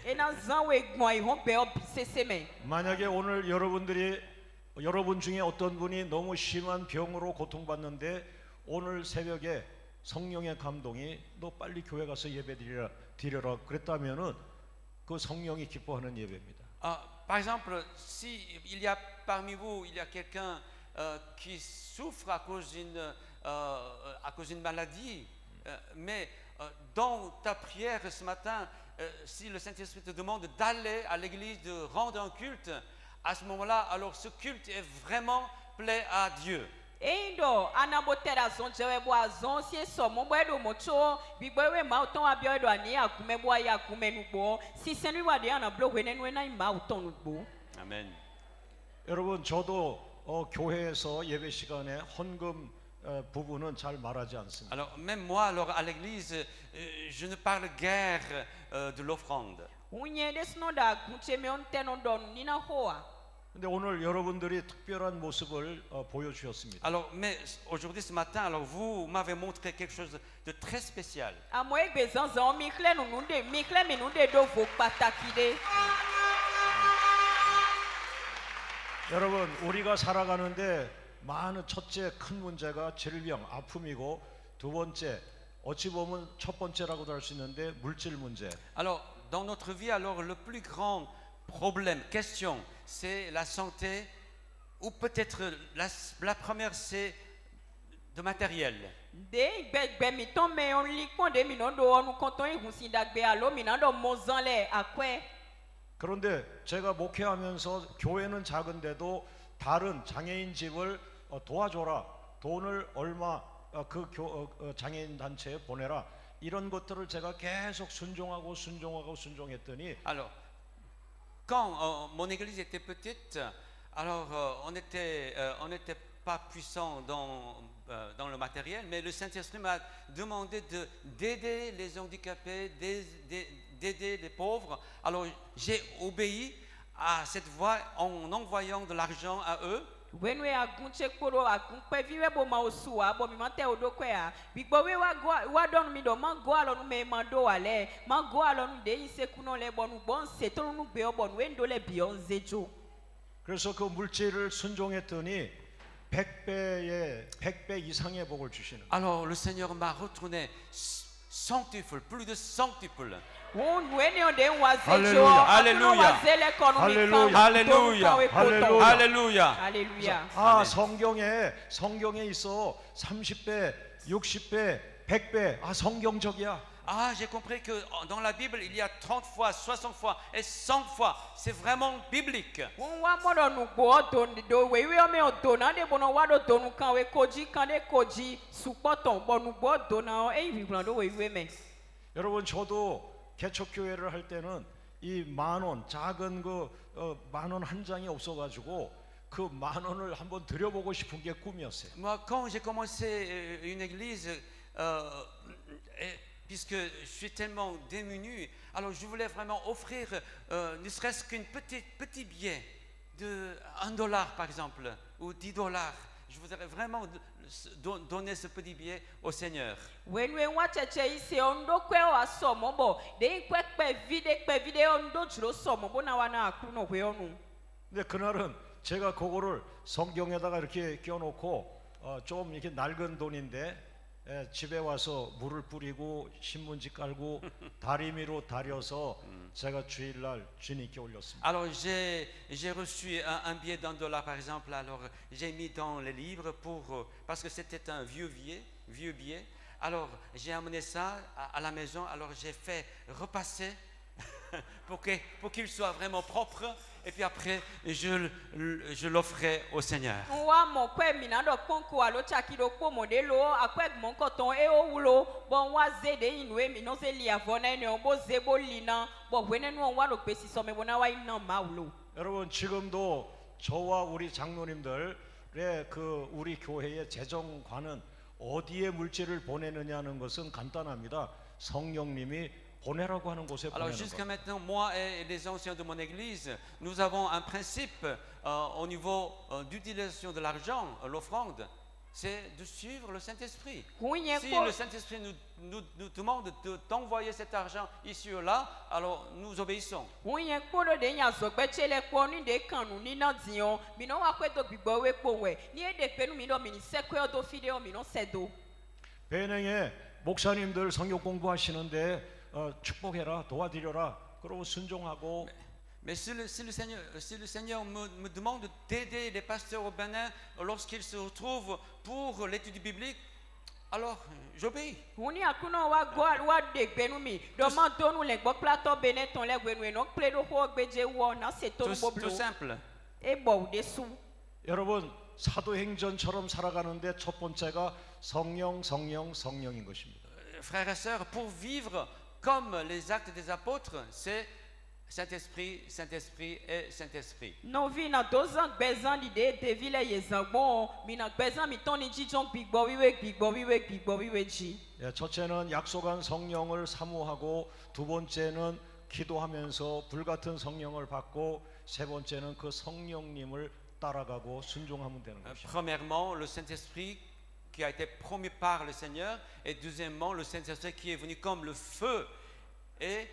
만약에 오늘 여러분 중에 어떤 분이 너무 심한 병으로 고통받는데 오늘 새벽에 성령의 감동이 너 빨리 교회 가서 예배 드리라 그랬다면은 그 성령이 기뻐하는 예배입니다. Par exemple, si il y a parmi vous, il y a quelqu'un qui souffre à cause d'une maladie, mais dans ta prière ce matin, si le Saint-Esprit te demande d'aller à l'église, de rendre un culte, à ce moment-là, alors ce culte est vraiment plaît à Dieu. Endo anabotera zonjewe bwa zonsie somo bwedo mocho bigwewe mauton abiodo ani akume bwa ya kumenugbo sisenu wade ana blogwenenwe na mautonugbo. Amen. 여러분 저도 교회에서 예배 시간에 헌금 부분은 잘 말하지 않습니다. Alors même moi alors à l'église je ne parle guère de l'offrande. Unye desnoda kuncheme onteno don nina hoa. 근데 오늘 여러분들이 특별한 모습을 보여주셨습니다. Alors, mais aujourd'hui, ce matin, alors vous m'avez montré quelque chose de très spécial. 여러분, 우리가 살아가는데 많은 첫째 큰 문제가 질병, 아픔이고 두 번째 어찌 보면 첫 번째라고도 할 수 있는데 물질 문제. Alors, dans notre vie, alors le plus grand problème, question, c'est la santé, ou peut-être la première, c'est de matériel. 그런데 제가 목회하면서 교회는 작은데도 다른 장애인 집을 도와줘라, 돈을 얼마 그 장애인 단체에 보내라, 이런 것들을 제가 계속 순종했더니 Alors, quand mon église était petite, alors on n'était pas puissant dans le matériel, mais le Saint-Esprit m'a demandé d'aider les handicapés, d'aider les pauvres. Alors j'ai obéi à cette voix en envoyant de l'argent à eux. Wenwe agunche koro agunpe viwe bo mausua bo mi mate odokwea bigbo we wa don mi do mango alo nu me mando ale mango alo nu de ise kuno le bonu bon se to nu gbe obonu we ndo le bionzejo. 그래서 그 물질을 순종했더니 100배 이상의 복을 주시는. Alors le Seigneur m'a retourné centuple, plus de centuple. Alléluia, alléluia, alléluia, alléluia, alléluia. 아, 성경에 있어 30배, 60배, 100배. 아, 성경적이야. Ah, j'ai compris que dans la Bible, il y a 30 fois, 60 fois et 100 fois. C'est vraiment biblique. 여러분, 저도 개척교회를 할 때는 이 10,000원, 작은 그 10,000원 한 장이 없어가지고 그 10,000원을 한번 드려보고 싶은 게 꿈이었어요. Moi, quand j'ai commencé une église, puisque je suis tellement démuni, alors je voulais vraiment offrir ne serait-ce qu'un petit billet de $1 par exemple, ou $10. Je voudrais vraiment donner ce petit billet au Seigneur. 근데 그날은 제가 그거를 성경에다가 이렇게 껴놓고 좀 이렇게 낡은 돈인데 집에 와서 물을 뿌리고 신문지 깔고 다리미로 다려서 제가 주일날 주님께 올렸습니다. Alors j'ai reçu un billet d'$1 par exemple. Alors j'ai mis dans les livres parce que c'était un vieux billet. Alors j'ai amené ça à la maison. Alors j'ai fait repasser pour qu'il soit vraiment propre. Et puis après, je l'offrais au Seigneur. 여러분, 지금도 저와 우리 장로님들의 우리 교회의 재정관은 어디에 물질을 보내느냐는 것은 간단합니다. 성령님이 보내라고 하는 곳에 보내는 Alors jusqu'à maintenant, moi et les anciens de mon église, nous avons un principe au niveau d'utilisation de l'argent, l'offrande, c'est de suivre le Saint-Esprit. Si le Saint-Esprit nous demande d'envoyer cet argent ici ou là, alors nous obéissons. 배낭에 목사님들 성경 공부하시는데 축복해라, 도와드려라, 그러고 순종하고. Mais si le Seigneur me demande d'aider les pasteurs au Bénin lorsqu'ils se retrouvent pour l'étude biblique, alors j'obéis. Tout simple. 여러분 사도행전처럼 살아가는데 첫 번째가 성령인 것입니다. Frères et sœurs, pour vivre comme les actes des apôtres, c'est Saint-Esprit, Saint-Esprit et Saint-Esprit. Non vi na 2 ans bezan l'idée de ville 예상bon 미나 bezan 미ton 이지종 빅버비웨지. 예, 첫째는 약속한 성령을 사모하고 두 번째는 기도하면서 불같은 성령을 받고 세 번째는 그 성령님을 따라가고 순종하면 되는 것입니다. Premièrement, le Saint-Esprit qui a été promis par le Seigneur et deuxièmement, le Saint-Esprit qui est venu comme le feu. Et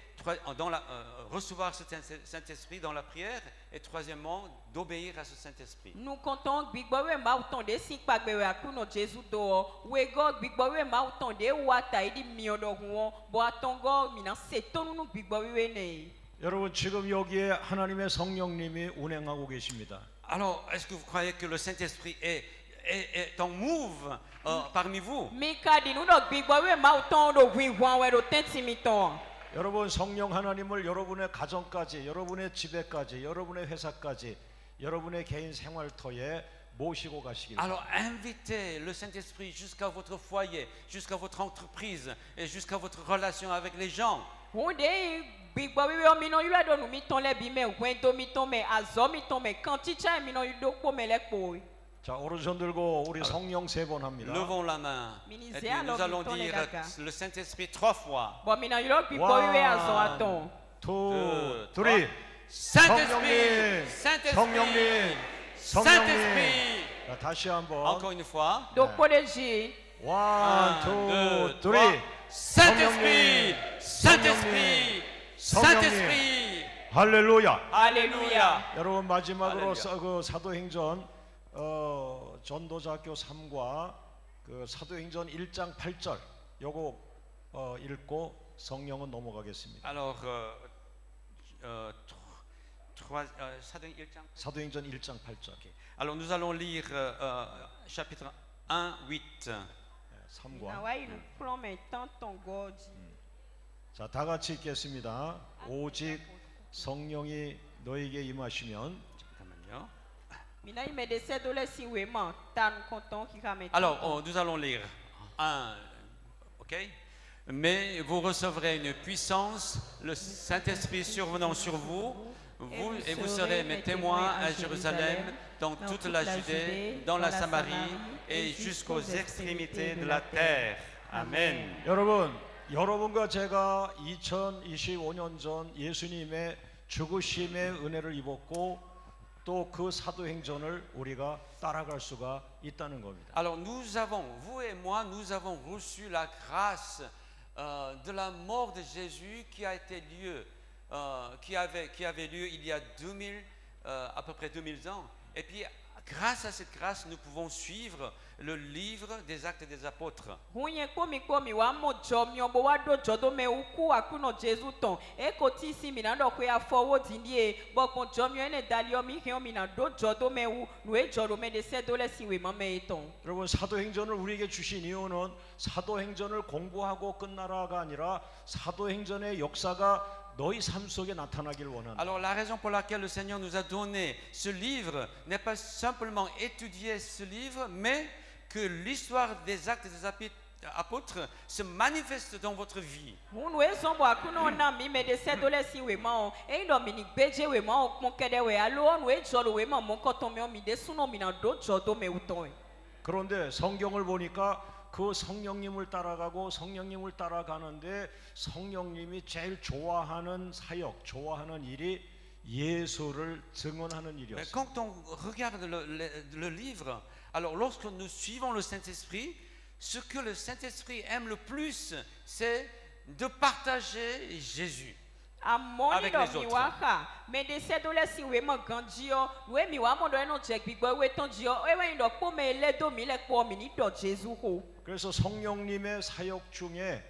recevoir ce Saint-Esprit dans la prière et troisièmement d'obéir à ce Saint-Esprit. Nous comptons bigbowe mauton de sikpagbewe akuno Jésus do wego bigbowe mauton de wata idi miodo huo boatongo mina setonu bigbowe ne. 여러분 지금 여기에 하나님의 성령님이 운행하고 계십니다. Alors, est-ce que vous croyez que le Saint-Esprit est en move parmi vous? Mikadi nous donc bigbowe mauton do wiwanwe do tentimiton. 여러분 성령 하나님을 여러분의 가정까지, 여러분의 집에까지, 여러분의 회사까지, 여러분의 개인 생활터에 모시고 가시길. Alors invitez le Saint-Esprit jusqu'à votre foyer, jusqu'à votre entreprise et jusqu'à votre relation avec les gens. 자, 오른손 들고 우리 성령 3번 합니다. Levons la main. Et puis nous allons dire le Saint-Esprit 3 fois. 1, 2, 3. Saint-Esprit, 성령님, Saint-Esprit. 자, 다시 한번. Encore une fois. 1, 2, 3. Saint-Esprit, Saint-Esprit, Saint-Esprit. 할렐루야. Alléluia. 여러분 마지막으로 그 사도행전 전도자학교 3과 그 사도행전 1장 8절 요거 읽고 성령은 넘어가겠습니다. Alors 사도행전 1장 8절. Okay. Alors nous allons lire chapitre 1 8. 3과. 자, 다 같이 읽겠습니다. 오직 성령이 너에게 임하시면. 잠깐만요. Alors, nous allons lire un, ok? Mais vous recevrez une puissance, le Saint-Esprit survenant sur vous, et vous serez mes témoins à Jérusalem, dans toute la Judée, dans la Samarie et jusqu'aux extrémités de la terre. Amen. 여러분과 제가 2025년 전 예수님의 죽으심의 은혜를 입었고 또 그 사도행전을 우리가 따라갈 수가 있다는 겁니다. Alors vous et moi, nous avons reçu la grâce de la mort de Jésus qui a été lieu, qui avait lieu il y a à peu près 2000 ans. Et puis grâce à cette grâce, nous pouvons suivre le livre des Actes des Apôtres. 여러분 사도행전을 우리에게 주신 이유는 사도행전을 공부하고 끝나라가 아니라 사도행전의 역사가 너희 삶 속에 나타나길 원한다. Alors la raison pour laquelle le Seigneur nous a donné ce livre n'est pas simplement étudier ce livre, mais que l'histoire des actes des apôtres se manifeste dans votre vie. 그런데 성경을 보니까 그 성령님을 따라가고 성령님을 따라가는데 성령님이 제일 좋아하는 사역, 좋아하는 일이 예수를 증언하는 일이었어요. Quand on regarde le livre, alors lorsque nous suivons le Saint-Esprit, ce que le Saint-Esprit aime le plus, c'est de partager Jésus avec les autres. 그래서 성령님의 사역 중에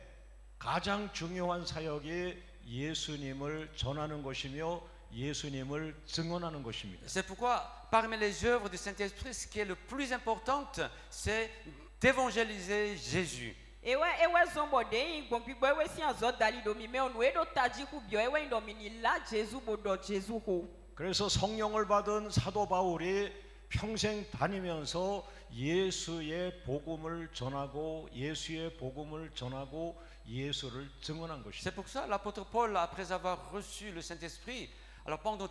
가장 중요한 사역이 예수님을 전하는 것이며 예수님을 증언하는 것입니다. C'est pourquoi parmi les œuvres du Saint-Esprit, ce qui est le plus important, c'est d'évangéliser Jésus. 그래서 성령을 받은 사도 바울이 평생 다니면서 예수의 복음을 전하고 예수의 복음을 전하고 예수를 증언한 것입니다. C'est pour ça l'apôtre Paul, après avoir reçu le Saint-Esprit, alors pendant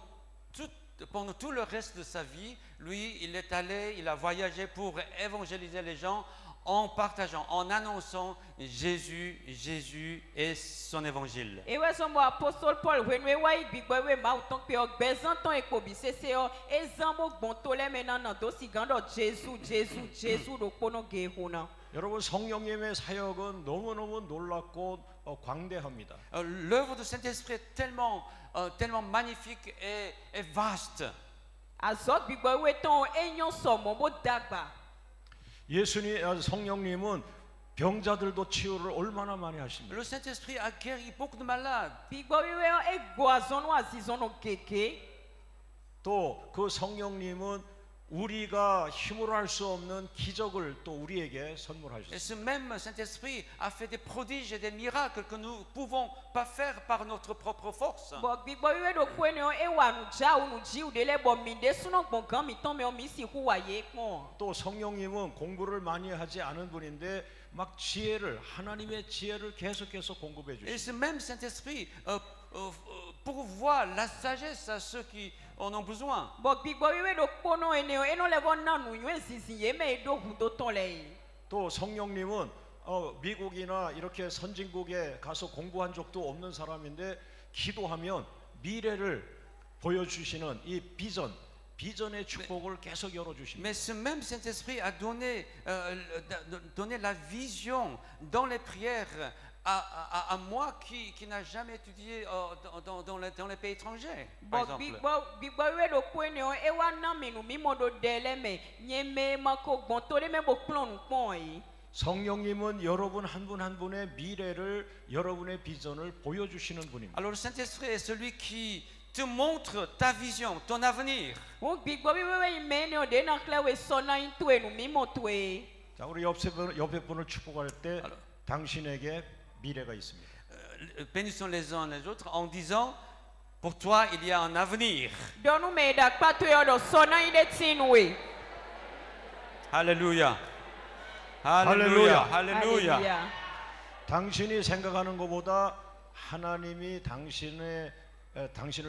tout le reste de sa vie, lui, il est allé, il a voyagé pour évangéliser les gens en partageant, en annonçant Jésus et son évangile. 여러분 성령님의 사역은 너무너무 놀랍고 광대합니다. L'œuvre du Saint-Esprit est tellement magnifique et vaste. 성령님은 병자들도 치유를 얼마나 많이 하십니까? Le Saint-Esprit a guéri beaucoup de malades. 또 그 성령님은 우리가 힘으로 할 수 없는 기적을 또 우리에게 선물하셨습니다. Et ce même Saint-Esprit a fait des prodiges et des miracles que nous ne pouvons pas faire par notre propre force. 또 성령님은 공부를 많이 하지 않은 분인데 막 하나님의 지혜를 계속해서 공급해 주십니다. Et ce même Saint-Esprit pourvoit la sagesse à ceux qui en ont besoin. 또 성령님은 미국이나 이렇게 선진국에 가서 공부한 적도 없는 사람인데 기도하면 미래를 보여주시는 이 비전의 축복을 계속 열어주십니다. Mais ce même Saint-Esprit a donné la vision dans les prières à moi qui n'a jamais étudié dans les pays étrangers, par exemple. 성령님은 여러분 한 분 한 분의 미래를 여러분의 비전을 보여주시는 분입니다. Alors le Saint-Esprit est celui qui te montre ta vision, ton avenir. 자, 우리 옆에 분을 축복할 때 당신에게 미래가 있습니다. Bénissons les uns les autres en disant, pour toi il y a un avenir. Alléluia. Alléluia. Alléluia. 당신이 생각하는 것보다 하나님이 당신을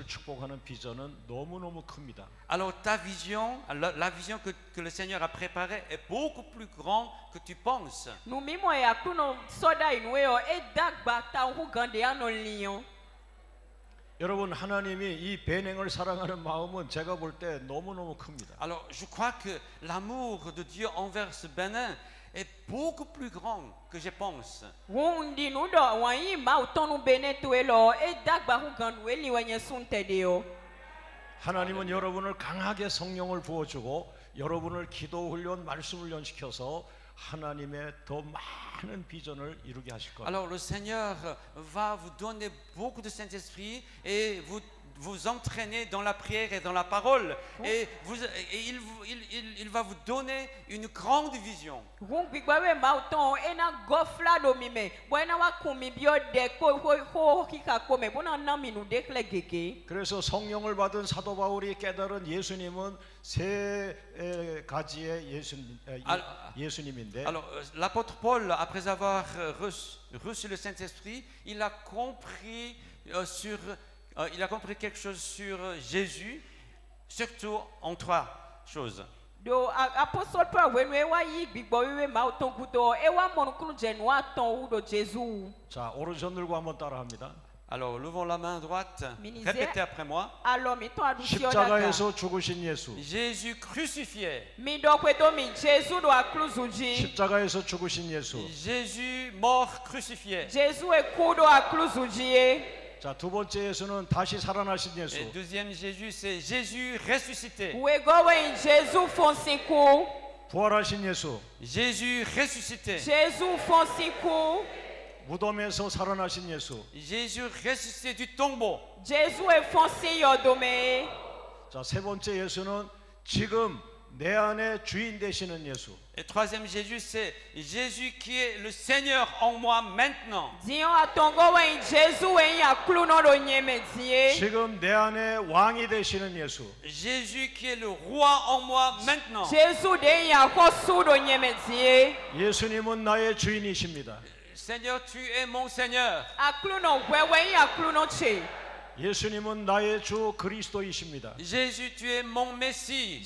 축복하는 비전은 너무너무 큽니다. Alors ta vision, la vision que le Seigneur a préparée est beaucoup plus grande que tu penses. 여러분 하나님이 이 배낭을 사랑하는 마음은 제가 볼 때 너무너무 큽니다. Alors je crois que l'amour de Dieu envers ce Bénin est beaucoup plus grand que je pense. 하나님은 여러분을 강하게 성령을 부어주고 여러분을 기도 훈련, 말씀 훈련시켜서 하나님의 더 많은 비전을 이루게 하실 겁니다. Alors le Seigneur va vous donner beaucoup de Saint-Esprit et vous entraîner dans la prière et dans la parole et il va vous donner une grande vision. 그래서 성령을 받은 사도 바울이 깨달은 예수님은 세 가지의 예수님인데 Alors l'apôtre Paul, après avoir reçu le Saint-Esprit, il a compris quelque chose sur Jésus, surtout en trois choses. 자, 오른손 들고 한번 따라합니다. Alors, levons la main droite. Répétez après moi. 십자가에서 죽으신 예수. Jésus crucifié. 십자가에서 죽으신 예수. Jésus mort crucifié. 자, 두 번째 예수는 다시 살아나신 예수. Et deuxième Jésus, c'est Jésus ressuscité. 부활하신 예수. Jésus ressuscité. 무덤에서 살아나신 예수. Jésus ressuscité du tombeau. Jésus est foncé yodomé. 자, 세 번째 예수는 지금 내 안에 주인 되시는 예수. Et troisième Jésus, c'est Jésus qui est le Seigneur en moi maintenant. 지금 내 안에 왕이 되시는 예수. Jésus qui est le roi en moi maintenant. 예수님은 나의 주인이십니다. Seigneur, tu es mon Seigneur. 예수님은 나의 주 그리스도이십니다. Jésus, tu es mon Messie.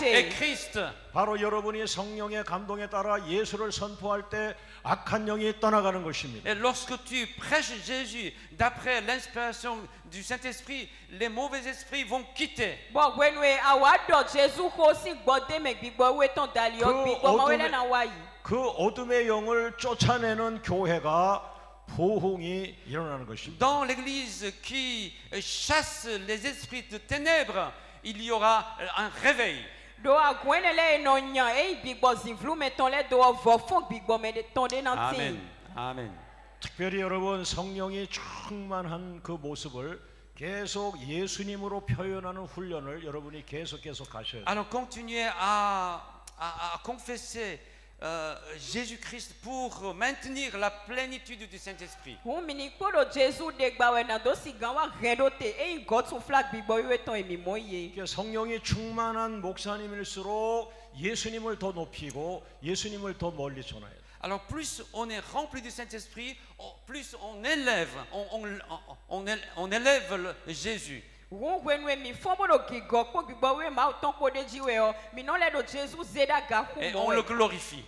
Et Christ. 바로 여러분이 성령의 감동에 따라 예수를 선포할 때 악한 영이 떠나가는 것입니다. Et lorsque tu prêches Jésus d'après l'inspiration du Saint-Esprit, les mauvais esprits vont quitter. 그 어둠의 영을 쫓아내는 교회가 부흥이 일어나는 것입니다. Dans l'église qui chasse les esprits de ténèbres, il y aura un réveil. Amen. Amen. 특별히 여러분 성령이 충만한 그 모습을 계속 예수님으로 표현하는 훈련을 여러분이 계속 하셔야 돼요. Alors continuez à confesser Jésus-Christ pour maintenir la plénitude du Saint-Esprit. 성령이 충만한 목사님일수록 예수님을 더 높이고 예수님을 더 멀리 전해야 돼요. Alors plus on est rempli du Saint-Esprit, plus on élève Jésus. Et on le glorifie.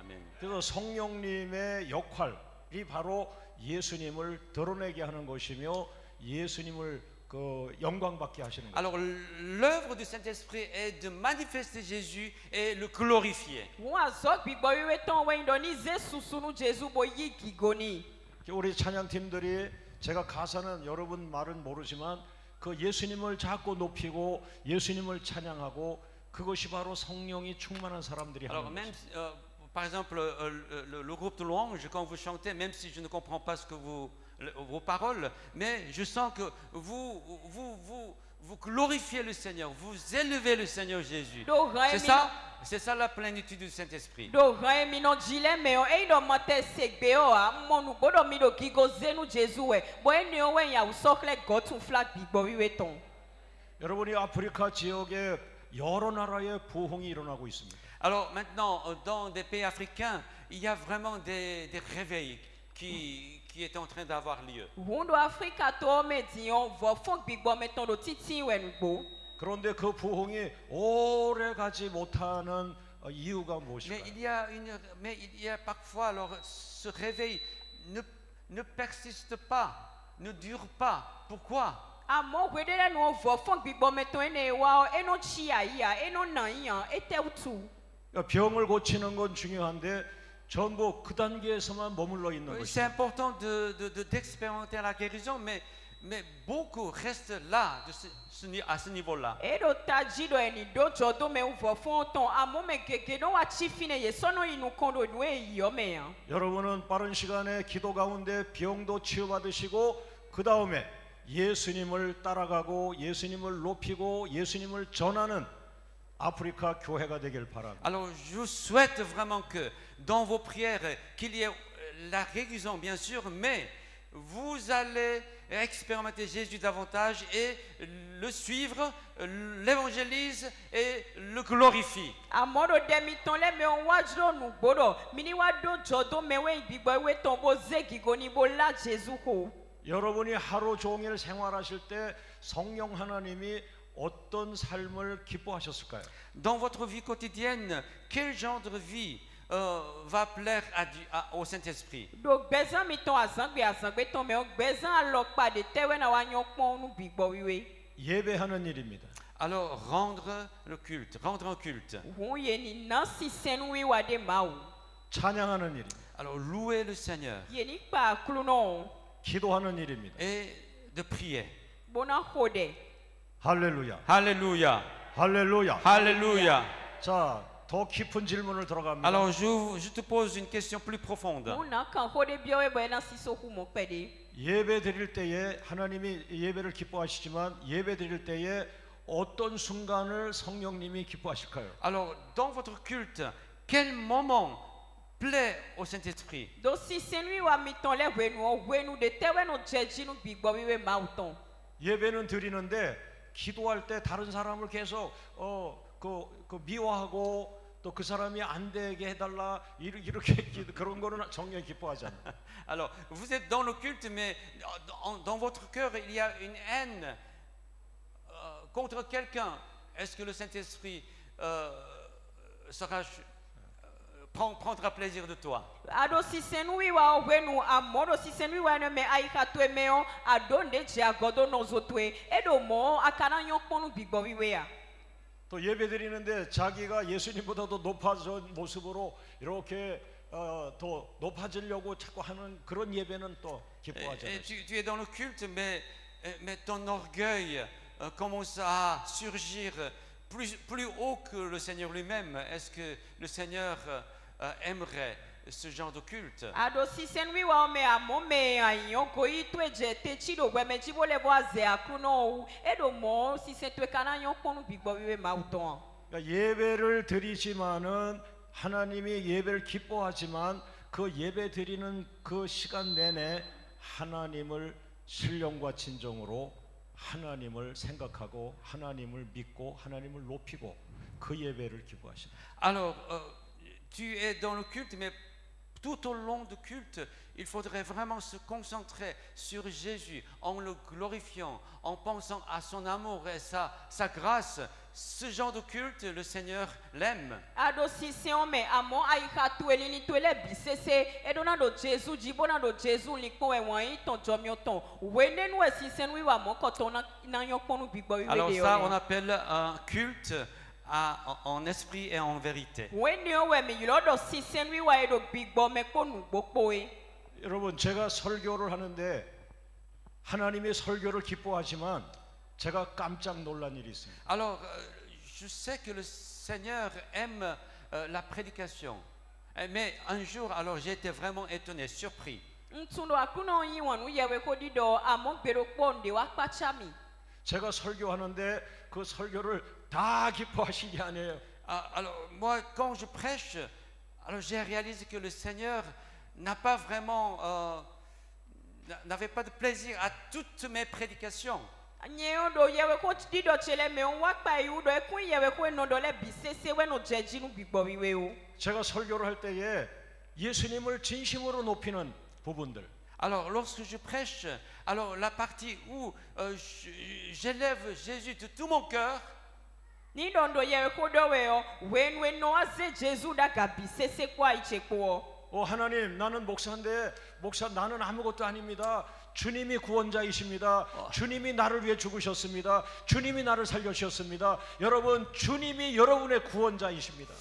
Amen. 그래서 성령님의 역할이 바로 예수님을 드러내게 하는 것이며 예수님을 그 영광 받게 하시는 거예요. Alors l'œuvre du Saint-Esprit est de manifester Jésus et le glorifier. 우리 찬양팀들이 제가 가사는 여러분 말은 모르지만 그 예수님을 자꾸 높이고 예수님을 찬양하고 그것이 바로 성령이 충만한 사람들이 하는 Alors même 거죠. par exemple le groupe de louange quand vous chantez, même si je ne comprends pas ce que vos paroles, mais je sens que vous glorifiez le Seigneur, vous élevez le Seigneur Jésus. C'est ça la plénitude du Saint-Esprit. 여러분이 아프리카 지역에 여러 나라의 부흥이 일어나고 있습니다. Alors maintenant, dans des pays africains, il y a vraiment des réveils qui est en train d'avoir lieu. 그런데 그 부흥이 오래 가지 못하는 이유가 무엇일까요? Mais il y a parfois, alors ce réveil ne persiste pas, ne dure pas. Pourquoi? 병을 고치는 건 중요한데 전부 그 단계에서만 머물러 있는 것입니다. C'est important d'expérimenter la guérison, mais beaucoup restent là à ce niveau-là. 여러분은 빠른 시간에 기도 가운데 병도 치유받으시고 그 다음에 예수님을 따라가고 예수님을 높이고 예수님을 전하는 아프리카 교회가 되길 바랍니다. Alors je souhaite vraiment que dans vos prières qu'il y ait la guérison bien sûr, mais vous allez expérimenter Jésus davantage et le suivre, l'évangélise et le glorifie. 여러분이 하루 종일 생활하실 때 성령 하나님이 어떤 삶을 기뻐하셨을까요? Dans votre vie quotidienne, quel genre de vie va plaire au Saint-Esprit? 예배하는 일입니다. Alors rendre un culte. 찬양하는 일입니다. Alors louer le Seigneur. 기도하는 일입니다. Et de prier. 할렐루야. 할렐루야. 할렐루야. 할렐루야. 자, 더 깊은 질문을 들어갑니다. Alors je te pose une question plus profonde. 예배 드릴 때에 하나님이 예배를 기뻐하시지만 예배 드릴 때에 어떤 순간을 성령님이 기뻐하실까요? Alors dans votre culte, quel moment plaît au Saint-Esprit? 예배는 드리는데 기도할 때 다른 사람을 계속 미워하고 또 그 사람이 안 되게 해달라 이렇게 그런 거는 성령이 기뻐하지 않아요. Alors vous êtes dans le culte, mais dans votre cœur il y a une haine contre quelqu'un. Est-ce que le Saint-Esprit prendra plaisir de toi? 또 예배 드리는데 자기가 예수님보다도 높아진 모습으로 이렇게 더 높아지려고 자꾸 하는 그런 예배는 또 기뻐하지 않아요. Tu es dans le culte, mais ton orgueil commence à surgir plus haut que le Seigneur lui-même. Est-ce que le Seigneur aimerait ce genre de culte? 예배를 드리지만은 하나님이 예배를 기뻐하지만 그 예배 드리는 그 시간 내내 하나님을 신령과 진정으로 하나님을 생각하고 하나님을 믿고 하나님을 높이고 그 예배를 기뻐하십니다. Alors tu es dans le culte, mais tout au long du culte, il faudrait vraiment se concentrer sur Jésus en le glorifiant, en pensant à son amour et sa grâce. Ce genre de culte, le Seigneur l'aime. Alors ça, on appelle un culte en esprit et en vérité. 여러분, 제가 설교를 하는데 하나님이 설교를 기뻐하지만 제가 깜짝 놀란 일이 있습니다. Alors, je sais que le Seigneur aime la prédication. Mais un jour, alors j'ai été vraiment étonné, surpris. 제가 설교하는데 그 설교를 다 기뻐하신 게 아니에요. Alors, moi, quand je prêche, alors j'ai réalisé que le Seigneur n'avait pas de plaisir à toutes mes prédications. 제가 설교를 할 때에 예수님을 진심으로 높이는 부분들. Alors lorsque je prêche, alors la partie où j'élève Jésus de tout mon cœur. 하나님, 나는 목사인데 나는 아무것도 아닙니다. 주님이 구원자이십니다. 주님이 나를 위해 죽으셨습니다. 주님이 나를 살려주셨습니다. 여러분, 주님이 여러분의 구원자이십니다.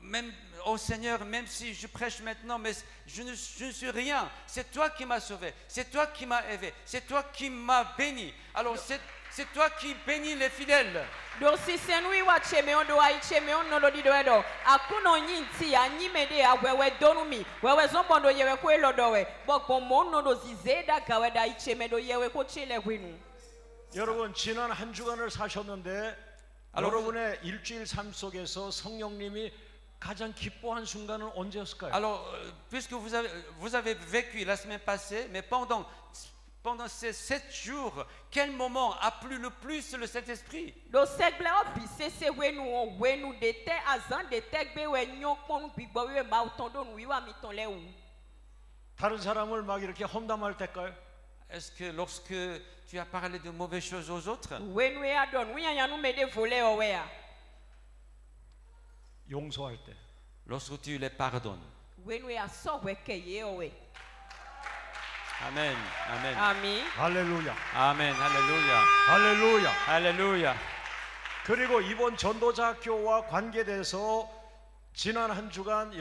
Même au Seigneur, même si je prêche maintenant, mais je ne suis rien. C'est toi qui m'as sauvé. C'est toi qui m'as élevé. C'est toi qui m'as béni. Alors c'est toi qui bénis les fidèles. 여러분, 지난 한 주간을 사셨는데 여러분의 일주일 삶 속에서 성령님이 가장 기뻐한 순간은 언제였을까요? Alors, puisque vous avez vécu la semaine passée, mais pendant ces 7 jours, quel moment a plu le plus le Saint-Esprit? 다른 사람을 막 이렇게 험담할 때일까요? Est-ce que lorsque tu as parlé de mauvaises choses aux autres? 용서할 때. Lorsque tu les pardonnes. Amen. Amen. Amen. 할렐루야. Amen. Alléluia. 할렐루야. Alléluia. 그리고 이번 전도자 학교와 관계돼서 지난 한 주간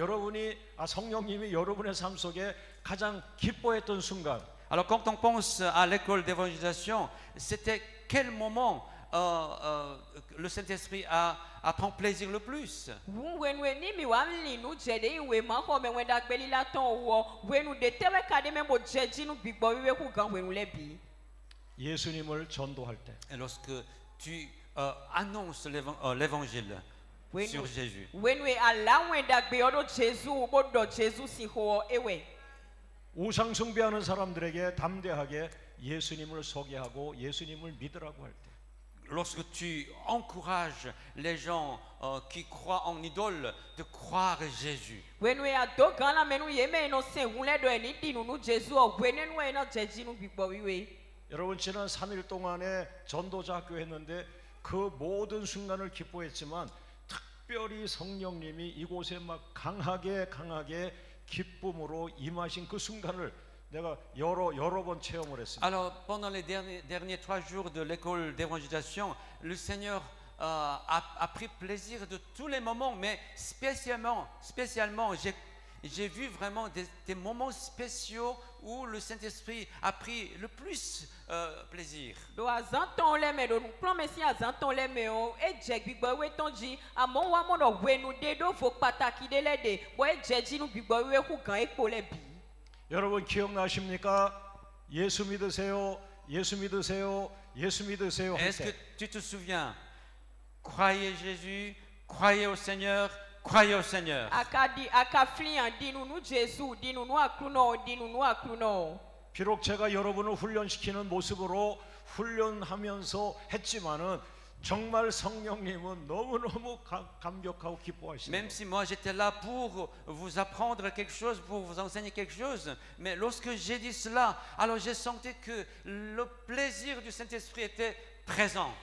성령님이 여러분의 삶 속에 가장 기뻐했던 순간. Alors quand on pense à l'école d'évangélisation, c'était quel moment le Saint-Esprit prend plaisir le plus. Et lorsque tu annonces l'évangile sur Jésus. 우상 숭배하는 사람들에게 담대하게 예수님을 소개하고 예수님을 믿으라고 할 때. Lorsque tu encourages les gens qui croient en idole de croire Jésus. 여러분 지난 3일 동안에 전도자 학교 했는데 그 모든 순간을 기뻐했지만 특별히 성령님이 이곳에 막 강하게 기쁨으로 임하신 그 순간을 내가 여러 번 체험을 했습니다. Alors pendant les derniers 3 jours de l'école d'évangélisation, le Seigneur a pris plaisir de tous les moments, mais spécialement j'ai vu vraiment des moments spéciaux où le Saint-Esprit a pris le plus plaisir. 여러분 기억나십니까? 예수 믿으세요. 예수 믿으세요. 예수 믿으세요. Est-ce que tu te souviens? Croyez Jésus, croyez au Seigneur. Croyez au Seigneur. 비록 제가 여러분을 훈련시키는 모습으로 훈련하면서 했지만은 정말 성령님은 너무너무 감격하고 기뻐하시네요. Même si moi j'étais là pour vous apprendre quelque chose, pour vous enseigner quelque chose, mais lorsque j'ai dit cela, alors j'ai senti que le plaisir du Saint-Esprit était présent.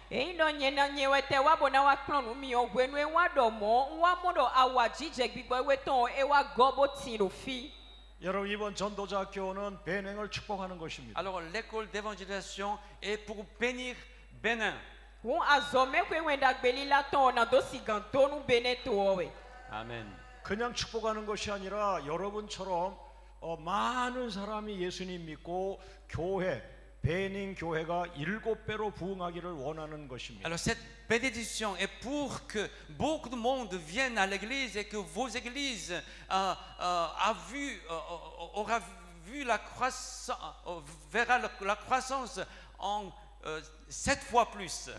여러분 이번 전도자 학교는 배냉을 축복하는 것입니다. Alors l'école d'évangélisation est pour bénir Bénin. 아멘. 그냥 축복하는 것이 아니라 여러분처럼 많은 사람이 예수님 믿고 교회 베닝 교회가 7배로 부흥하기를 원하는 것입니다. Alors cette bénédiction est pour que beaucoup de monde viennent à l'église et que vos églises aura vu la croissance, verra la croissance en 7 fois plus.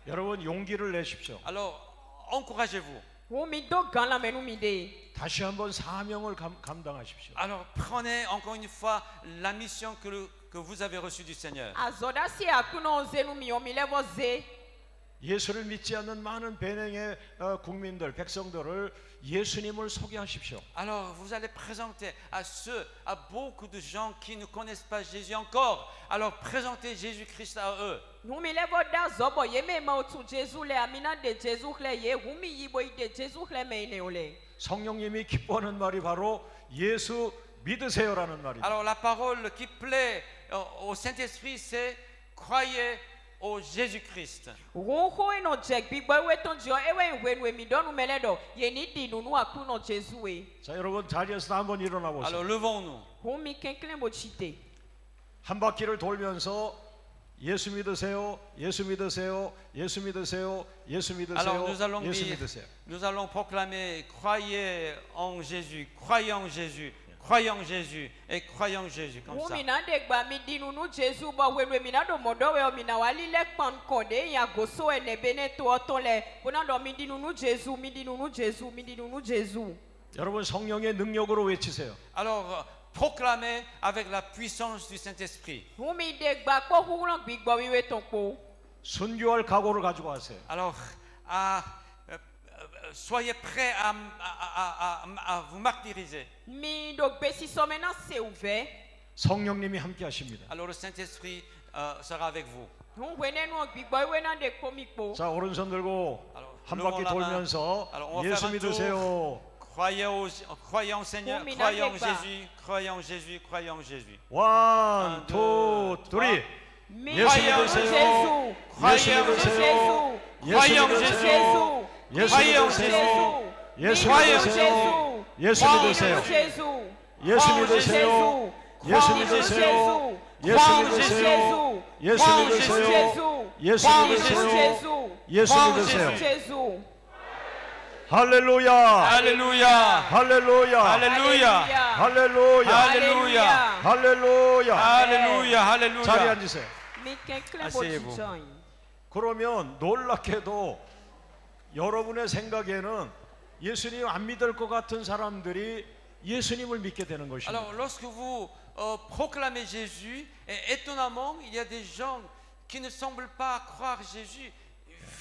여러분 용기를 내십시오. Alors encouragez-vous. 다시 한번 사명을 감당하십시오. Alors prenez encore une fois la mission que vous avez reçue du Seigneur. 예수를 믿지 않는 많은 베냉의 국민들, 백성들을 예수님을 소개하십시오. Alors vous allez présenter à beaucoup de gens qui ne connaissent pas Jésus encore. Alors présentez Jésus-Christ à eux. 성령님이 기뻐하는 말이 바로 예수 믿으세요라는 말입니다. Alors la parole qui plaît au Saint-Esprit c'est croyez au Jésus-Christ. 자, 여러분 자리에서 한번 일어나 보세요. Alors levons-nous. 한 바퀴를 돌면서 예수 믿으세요. 예수 믿으세요. 예수 믿으세요. 예수 믿으세요. Alors 예수 믿으세요. nous allons proclamer croyez en Jésus, croyez en Jésus. Croyons en Jésus et croyons en Jésus comme ça. 여러분 성령의 능력으로 외치세요. Alors proclamez avec la puissance du Saint-Esprit. 순교할 각오를 가지고 하세요. Alors soyez prêts à vous martyriser. 성령님이 함께 하십니다. Alors le Saint-Esprit sera avec vous. 자, 오른손 들고 한 바퀴 돌면서 예수 믿으세요. Croyez en Seigneur, croyez en Jésus, croyez en Jésus, croyez en Jésus. 1, 2, 3. 예수 믿으세요. 예수 믿으세요. Croyez en Jésus. 예수 믿으세요. 예수 믿으세요. 예수 믿으세요. 예수 믿으세요. 예수 믿으세요. 예수 믿으세요. 예수 믿으세요. 예수 믿으세요. 예수 믿으세요. 할렐루야. 할렐루야. 할렐루야. 할렐루야. 할렐루야. 할렐루야. 할렐루야. 할렐루야. 할렐루야. 자리에 앉으세요. Asseyez-vous. 그러면 놀랍게도 여러분의 생각에는 예수님 안 믿을 것 같은 사람들이 예수님을 믿게 되는 것입니다. Alors, lorsque vous proclamez Jésus, et étonnamment, il y a des gens qui ne semblent pas croire Jésus,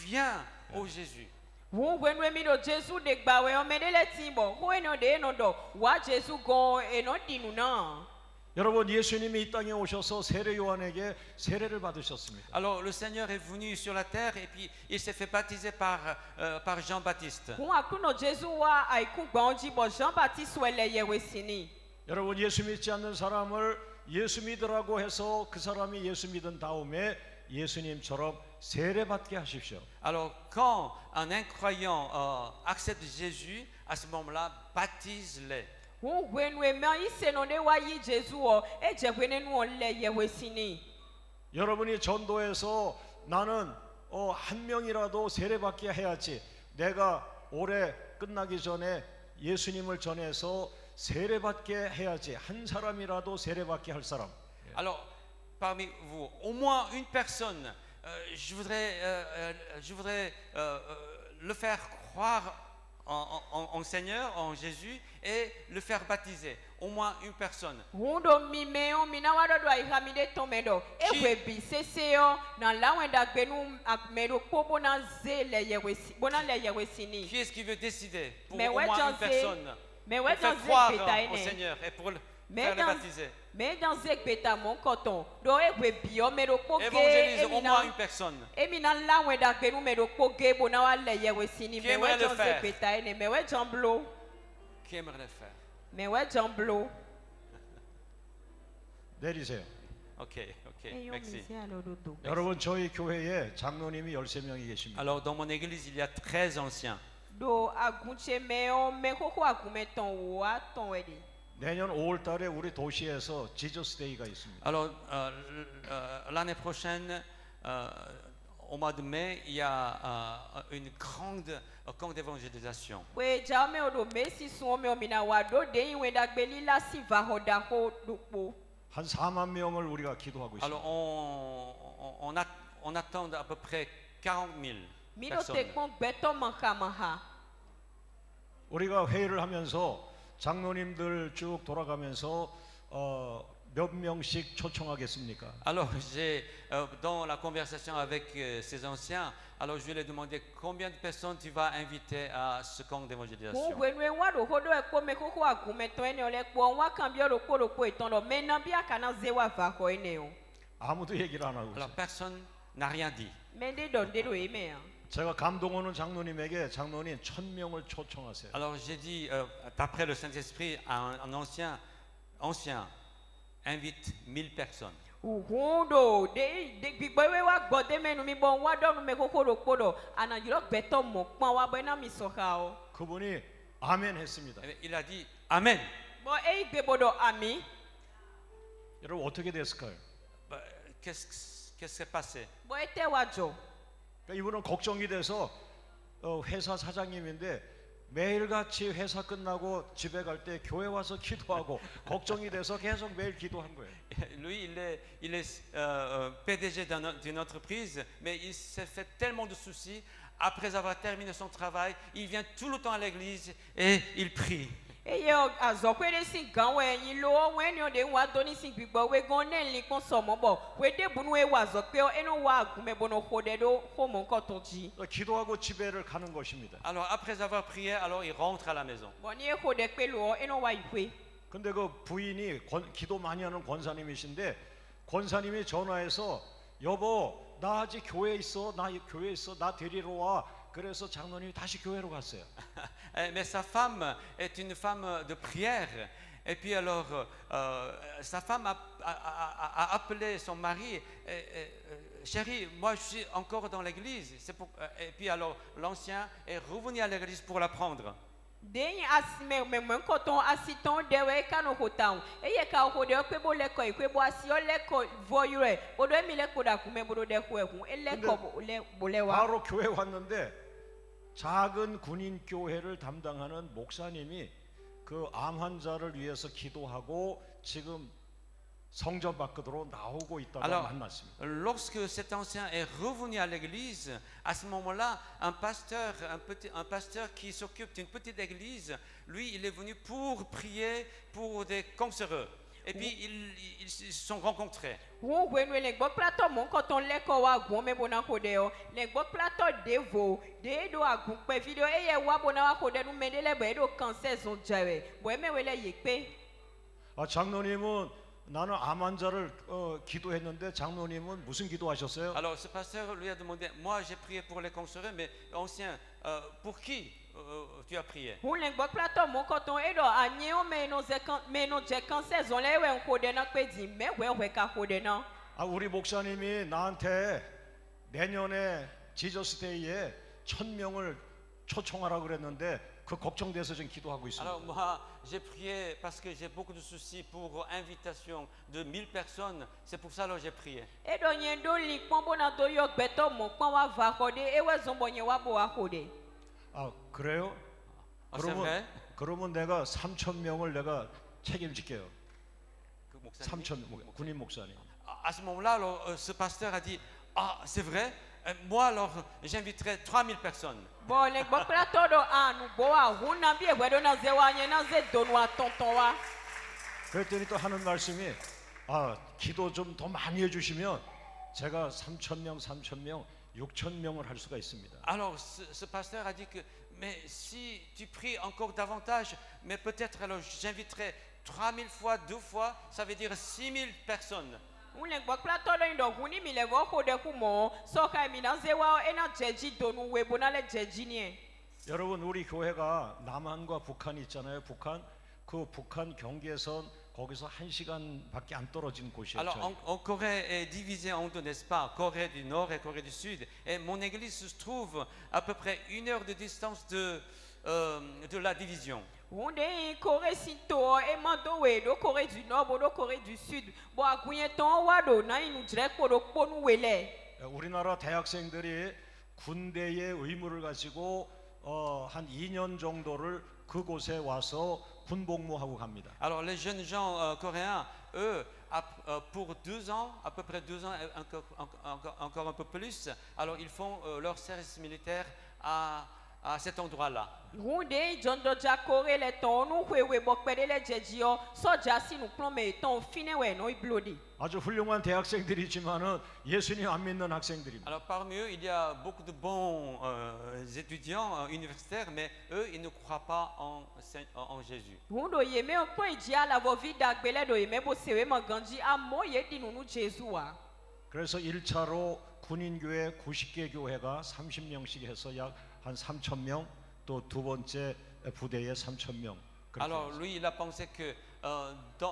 viennent au Jésus. 여러분, 예수님이 이 땅에 오셔서 세례 요한에게 세례를 받으셨습니다. Alors le Seigneur est venu sur la terre et puis il s'est fait baptiser par Jean-Baptiste. 여러분, 예수 믿지 않는 사람을 예수 믿으라고 해서 그 사람이 예수 믿은 다음에 예수님처럼 세례 받게 하십시오. Alors quand un incroyant accepte Jésus, à ce moment-là, baptise-les. 여러분이 전도해서 나는 한 명이라도 세례받게 해야지, 내가 올해 끝나기 전에 예수님을 전해서 세례받게 해야지, 한 사람이라도 세례받게 할 사람. Alors parmi vous, au moins une personne, je voudrais le faire croire en Seigneur, en Jésus, et le faire baptiser. Au moins une personne. Qui est-ce qui veut décider pour au moins une personne faire croire au Seigneur et pour faire le baptiser? Évangélise au moins une personne. Qui aimerait le faire? Qui aimerait le faire? 내리세요. Ok, merci. 여러분, 저희 교회에 장로님이 13명이 계십니다. Alors dans mon église, il y a 13 anciens. 내년 5월 달에 우리 도시에서 지저스 데이가 있습니다. Alors l'année prochaine, au mois de mai, il y a une grande camp d'évangélisation. 한 4만 명을 우리가 기도하고 있습니다. Alors on attend à peu près 40 000 personnes. 우리가 회의를 하면서 장로님들 쭉 돌아가면서 몇 명씩 초청하겠습니까? Alors j'ai dans la conversation avec ces anciens, alors je vais leur demander combien de personnes tu vas inviter à ce camp d'évangélisation. 아무도 얘기를 안 하고 Alors 있어요. personne n'a rien dit. 제가 감동 오는 장로님에게 장로님 1000명을 초청하세요. Alors j'ai dit d'après le Saint-Esprit à un ancien invite 1000 personnes. 그분이 아멘 했습니다. Il a dit Amen. 여러분, 어떻게 됐을까요? Qu'est-ce qui s'est passé? 그러니까 이분은 걱정이 돼서 회사 사장님인데 매일같이 회사 끝나고 집에 갈 때 교회 와서 기도하고 걱정이 돼서 계속 매일 기도한 거예요. Lui, il est PDG d'une entreprise, mais il s'est fait tellement de soucis. Après avoir terminé son travail, il vient tout le temps à l'église et il prie. 기도하고 집에를 가는 것입니다. Alors après avoir prié, alors il rentre à la maison. 근데 그 부인이 기도 많이 하는 권사님이신데 권사님이 전화해서 여보, 나 아직 교회에 있어. 나 데리러 와. 그래서 장로님이 다시 교회로 갔어요. Mais sa femme est une femme de prière. Et puis alors, sa femme a appelé son mari. Chérie, moi je suis encore dans l'église. Et puis alors, l'ancien est revenu à l'église pour la prendre. Dei asime memem koton asiton dewe kano kotan. Eye ka okode okebo leko ikwebo asio leko voyure. Bodo emile koda kume bodo deku eku. Eleko bolewa. 바로 교회 왔는데 작은 군인 교회를 담당하는 목사님이 그 암 환자를 위해서 기도하고 지금 성전 밖으로 나오고 있다고 만났습니다. Lorsque cet ancien est revenu à l'église, à ce moment-là, un pasteur qui s'occupe d'une petite église, lui, il est venu pour prier pour des cancéreux. Et puis ils se sont rencontrés. 장로님은 나는 암 환자를 기도했는데 장로님은 무슨 기도하셨어요? Alors ce pasteur lui a demandé, moi j'ai prié pour les cancéreux, mais ancien, pour qui tu as prié? 우리 목사님이 나한테 내년에 지저스데이에 1000명을 초청하라고 그랬는데 그 걱정돼서 지금 기도하고 있습니다. Alors moi j'ai prié parce que j'ai beaucoup de soucis pour invitation de 1000 personnes, c'est pour ça que j'ai prié. 그래요? 그러면 내가 3000명을 내가 책임질게요. 3000 군인 목사님. À ce moment-là, ce pasteur a dit, ah c'est vrai, moi alors j'inviterai 3000 personnes. 그랬더니 또 하는 말씀이 기도 좀 더 많이 해주시면 제가 3000명, 6000명을 할 수가 있습니다. Alors ce pasteur a dit que mais si tu pries encore davantage, mais peut-être alors j'inviterai 3000 fois, 2 fois, ça veut dire 6000 personnes. 여러분 우리 교회가 남한과 북한이 있잖아요. 북한 경계선 거기서 1시간밖에 안 떨어진 곳이에요. Alors en Corée est divisée en deux, n'est-ce pas? Corée du Nord et Corée du Sud. Et mon église se trouve à peu près 1 heure de distance de la division. Corée du Nord, Corée du Sud. 우리나라 대학생들이 군대의 의무를 가지고 한 2년 정도를 그곳에 와서 군복무하고 갑니다. Alors les jeunes gens coréens, eux, pour 2 ans, à peu près 2 ans, encore un peu plus, alors ils font leur service militaire à cet endroit-là. 아주 훌륭한 대학생들이지만은 예수님 안 믿는 학생들입니다. Alors parmi eux, il y a beaucoup de bons étudiants universitaires, mais eux, ils ne croient pas en Jésus. 그래서 1차로 군인교회 90개 교회가 30명씩 해서 약 한 3,000명, 또 두 번째 부대에 3,000명. Alors lui, il a pensé que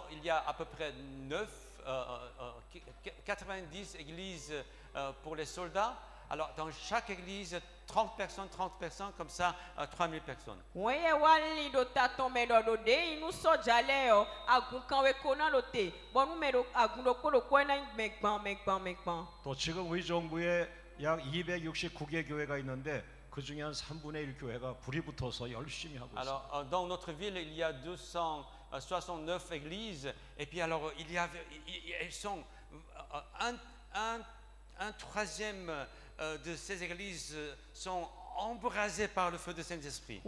il y a à peu près 90 églises pour les soldats. Alors dans chaque église, 30 personnes, comme ça, 3000 personnes. 또 지금 의정부에 약 269개 교회가 있는데 그 중에 한 3분의 1 교회가 불이 붙어서 열심히 하고 있습니다. Alors dans notre ville, il y a 269 églises et puis alors elles sont un troisième de ces églises sont embrasées par le feu du Saint-Esprit.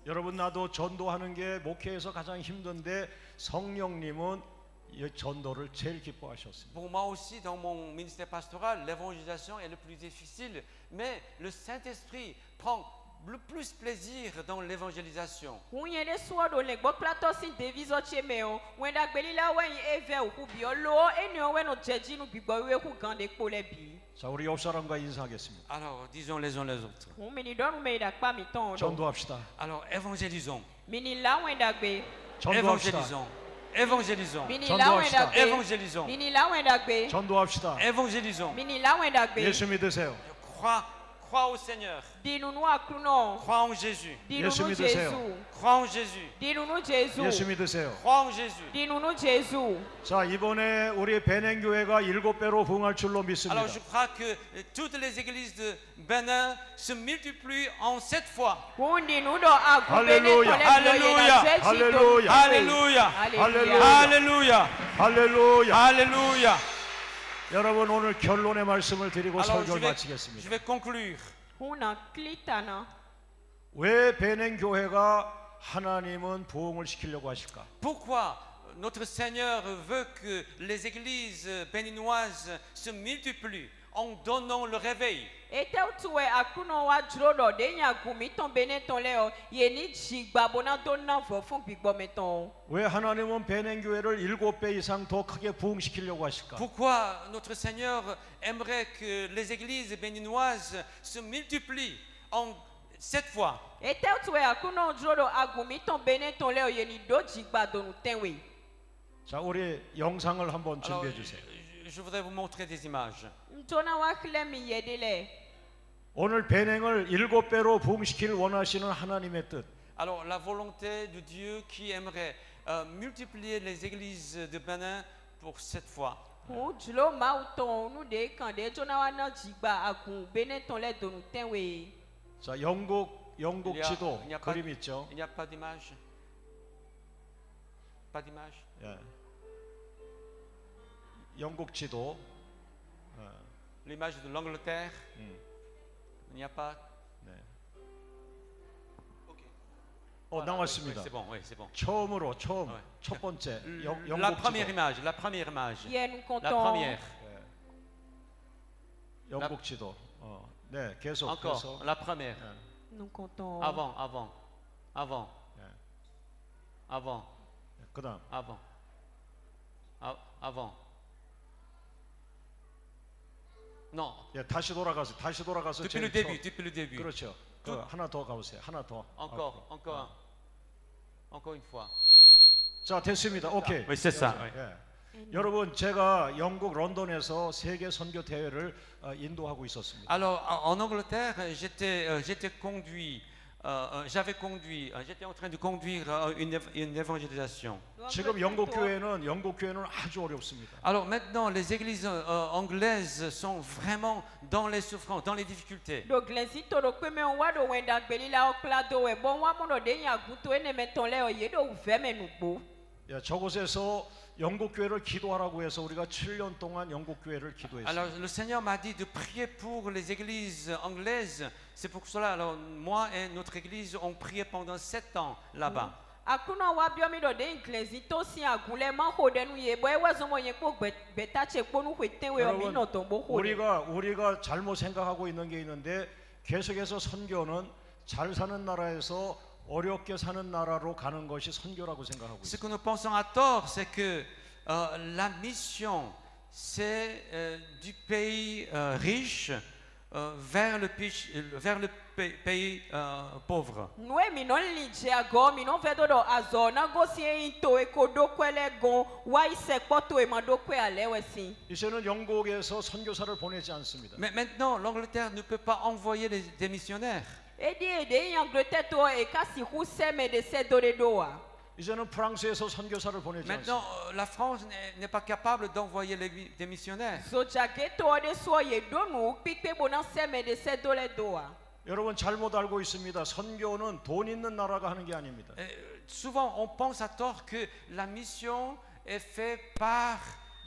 여러분 나도 전도하는 게 목회에서 가장 힘든데 성령님은 이 전도를 제일 기뻐하셨습니다. Pour moi aussi, dans mon ministère pastoral, l'évangélisation est le plus difficile, mais le Saint-Esprit prend le plus plaisir dans l'évangélisation. 자, 우리 옆 사람과 인사하겠습니다. Alors, disons les uns les autres. 전도합시다. Alors, évangélisons. 전도합시다. Évangélisons. Évangélisons. 전도합시다. Évangélisons. 전도합시다. Évangélisons. 예수 믿으세요. Crois au Seigneur. Crois en Jésus. 예수 믿으세요. Crois en Jésus. 예수 믿으세요. Crois en Jésus. 자, 이번에 우리 베냉교회가 7배로 부흥할 줄로 믿습니다. Alors je crois que toutes les églises de Bénin se multiplient en 7 fois. 할렐루야. Alléluia. 할렐루야. Alléluia. 할렐루야. Alléluia. 할렐루야. Alléluia. 여러분 오늘 결론의 말씀을 드리고 Alors 설교를 je 마치겠습니다. vais conclure. 왜 베냉교회가 하나님은 부흥을 시키려고 하실까? Pourquoi notre Seigneur veut que les églises béninoises se multiplient en donnant le réveil? 왜 하나님은 베냉교회를 7배 이상 더 크게 부흥시키려고 하실까? Pourquoi notre Seigneur aimerait que les églises béninoises se multiplient en 7 fois? 자, 우리 영상을 한번 준비해 주세요. Je voudrais vous montrer des images. 오늘 베냉을 7배로 부흥시키길 원하시는 하나님의 뜻. Alors la volonté de Dieu qui aimerait multiplier les églises de Bénin pour 7 fois. 자, 영국 지도 그림 있죠? Il n'y a pas d'image. Pas d'image. 예. 영국 지도. L'image de l'Angleterre. Il n'y a pas. 네. OK. 나왔습니다. C'est bon, oui, c'est bon. 처음으로 첫 번째 영국 La première 지도. image, la première image. La La première. 영국 지도. 네, 계속. Encore, la première. Nous comptons. Avant. 그다음. Avant. Non. 예, 다시 돌아가서 Depuis le début. 그렇죠. 하나 더 가보세요. 하나 더. Encore une fois. 자, 됐습니다. 오케이. Oui, c'est ça. 예. 여러분, 제가 영국 런던에서 세계 선교 대회를 인도하고 있었습니다. Alors en Angleterre, j'étais en train de conduire une évangélisation. 지금 영국 교회는 아주 어렵습니다. Alors maintenant, les églises anglaises sont vraiment dans les souffrances, dans les difficultés. 예, 저곳에서 영국 교회를 기도하라고 해서 우리가 7년 동안 영국 교회를 기도했습니다. Alors le Seigneur m'a dit de prier pour les églises anglaises. C'est pour cela, alors moi et notre église ont prié pendant 7 ans là-bas. 우리가 잘못 생각하고 있는 게 있는데 계속해서 선교는 잘 사는 나라에서 어렵게 사는 나라로 가는 것이 선교라고 생각하고 있습니다. Ce que nous pensons à tort, c'est que la mission, c'est du pays riche vers le pays pauvre. 이제는 영국에서 선교사를 보내지 않습니다. Mais maintenant, l'Angleterre ne peut pas envoyer des missionnaires. 이제는 프랑스에서 선교사를 보내지 Maintenant, 않습니다. la France n'est pas capable d'envoyer des missionnaires. 여러분 잘못 알고 있습니다. 선교는 돈 있는 나라가 하는 게 아닙니다. Souvent, on pense à tort que la mission est faite par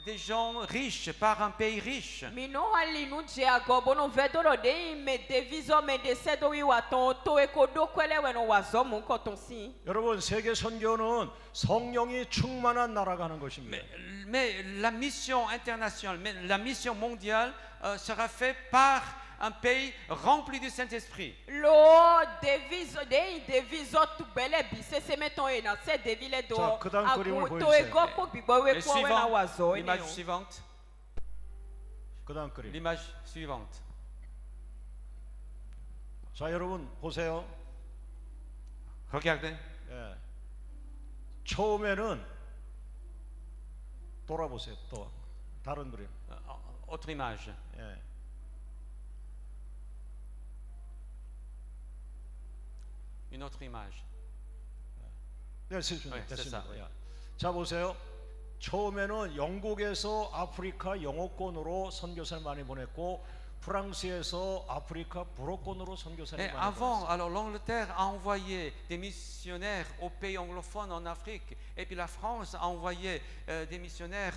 des gens riches, par un pays riche. 여러분 세계 선교는 성령이 충만한 나라가 하는 것입니다. Mais la mission internationale, mais la mission mondiale sera faite par un pays rempli du Saint-Esprit. 자, 그다음 그림을 보여주세요. L'image suivante. 그다음 그림. L'image suivante. 자, 여러분 보세요. Regardez. 예. 처음에는 돌아보세요. 또 다른 그림. Autre image. 예. Une autre image. 네, 됐습니다. 자 보세요. 처음에는 영국에서 아프리카 영어권으로 선교사를 많이 보냈고 프랑스에서 아프리카 불어권으로 선교사를 많이 avant, 보냈어요. alors l'Angleterre a envoyé des missionnaires aux pays anglophones en Afrique, et puis la France a envoyé des missionnaires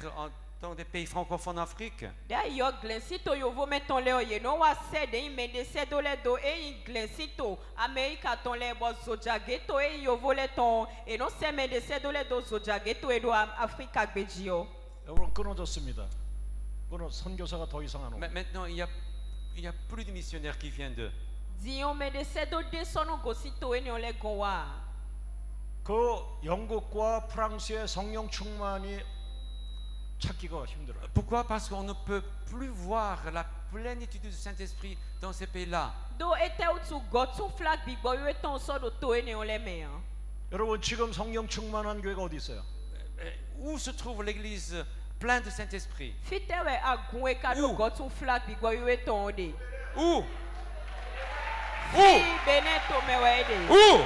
dans des pays francophones en Afrique. D'ailleurs, glensito yo vou meton le oye no wa sede imende sedo le do e glensito America ton le bo zojageto e yo vole ton e no se mende sedo le do zojageto e do Africa gbejio. 여러분 끊어졌습니다. 그는 선교사가 더 이상 안 오고. Maintenant, il y a plus de missionnaires qui viennent d'eux. Dion mende sedo de sono gosito e no le gowa. 그 영국과 프랑스의 성령 충만이 찾기가 힘들어요. Pourquoi? Parce qu'on ne peut plus voir la plénitude du Saint-Esprit dans ces pays-là. Do ete utu gotu flag big boy we ton so do to e ne le me. 여러분 지금 성령 충만한 교회가 어디 있어요? Où se trouve l'église pleine de Saint-Esprit? Fitewe agun e ka do gotu flag big boy we ton de. Où? Fi Beneto me we de. Où?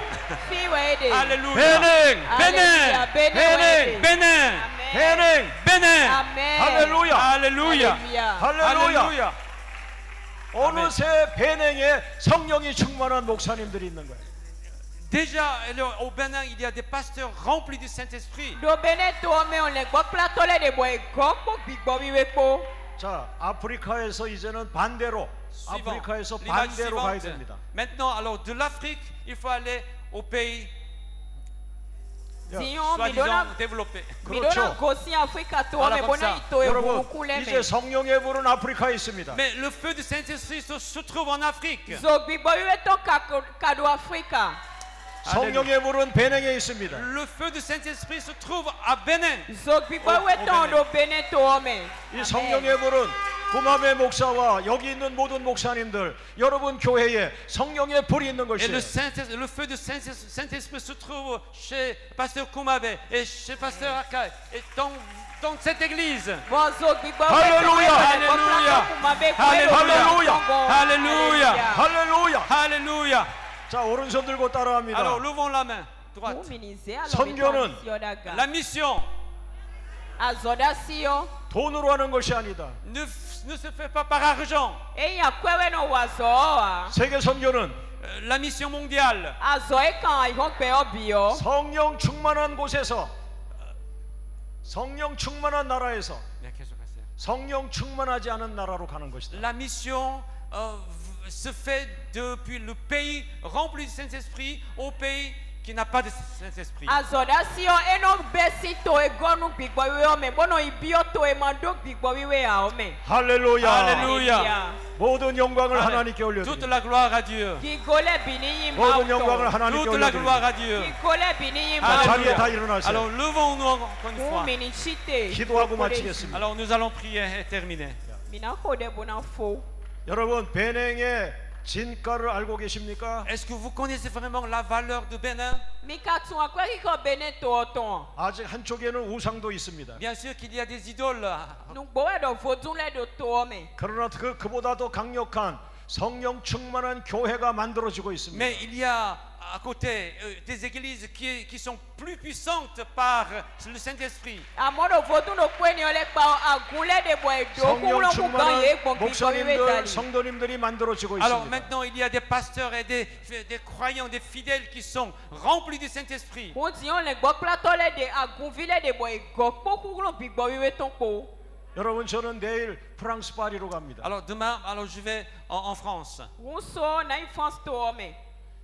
Fi we de. Alléluia. Bénin. Bénin. Bénin. Bénin. Bénin. Amen. 할렐루야. Alléluia. 할렐루야. 어느새 베냉에 성령이 충만한 목사님들이 있는 거예요. Déjà, au Bénin, il y a des pasteurs remplis du Saint-Esprit. Do Beneto me on le gok plateau le de boy gok pok big boy we po. 자, 아프리카에서 이제는 반대로 아프리카에서 L'image 반대로 가야 suivante. 됩니다. Maintenant, alors de l'Afrique, il faut aller au pays Dion soi-disant développés. midona gosi Africa to Voilà me comme bona ça. ito e 여러분 bukule 이제 me. 성령의 불은 아프리카에 있습니다. Mais le feu du Saint-Esprit se trouve en Afrique. Zo big boy we to kado Africa. 성령의 불은 베냉에 있습니다. Le feu du Saint-Esprit se trouve à Bénin. Zo big boy we to do Beneto me. 이 성령의 불은 구마베 목사와 여기 있는 모든 목사님들 여러분 교회에 성령의 불이 있는 Et 것이에요. le feu du Saint-Esprit se trouve chez Pasteur Koumabe et chez Pasteur Akai et dans cette église. Zo big boy Alléluia. Alléluia. Alléluia. 할렐루야. Alléluia. 자 오른손 들고 따라합니다. Alors levons la main droite. 선교는 La mission Azodasio 돈으로 하는 것이 아니다. ne se fait pas par argent. eya kwewe no wazoa 세계 선교는 La mission mondiale, azoe kan ihokpe obio 성령 충만한 곳에서 성령 충만한 나라에서 성령 충만하지 않은 나라로 가는 것이다. la mission se fait depuis le pays rempli du Saint-Esprit au pays qui n'a pas de Saint-Esprit. azodasio eno besito egonu gbigbo wiwe ome bono ibio to emando gbigbo wiwe a ome 할렐루야. Alléluia. 모든 영광을 하나님께 Toute 올려드립니다. la gloire à Dieu. gigole bini 모든 yimauto 영광을 하나님께 Toute la gloire 올려드립니다. à Dieu. gigole bini 자리에 yimauto 다 Alors 일어나세요. levons-nous encore une fois. mumini chite 기도하고 마치겠습니다. Alors nous allons prier et terminer. mina kode bona fo 여러분 베냉의 진가를 알고 계십니까? Est-ce que vous connaissez vraiment la valeur de Bénin? mika tun akwari ko beneto oton 아직 한쪽에는 우상도 있습니다. Bien sûr qu'il y a des idoles. nugbowe do vodunle do to ome 그러나 그보다 더 강력한 성령 충만한 교회가 만들어지고 있습니다. Mais il y a à côté des églises qui sont plus puissantes par le Saint-Esprit. amodo voduno kweni ole pa agule de boy do 성령 kulo ku ban ye 충만한 gbon gbigbo wiwe 목사님들, dali 성도님들이 만들어지고 Alors 있습니다. maintenant il y a des pasteurs et des croyants, des fidèles qui sont remplis du Saint-Esprit. Won't le gbo platole de agunvile de boy gokpo kulo gbigbo wiwe ton ko 여러분 저는 내일 프랑스 파리로 갑니다. Alors demain, alors je vais en France. wonso na infance to ome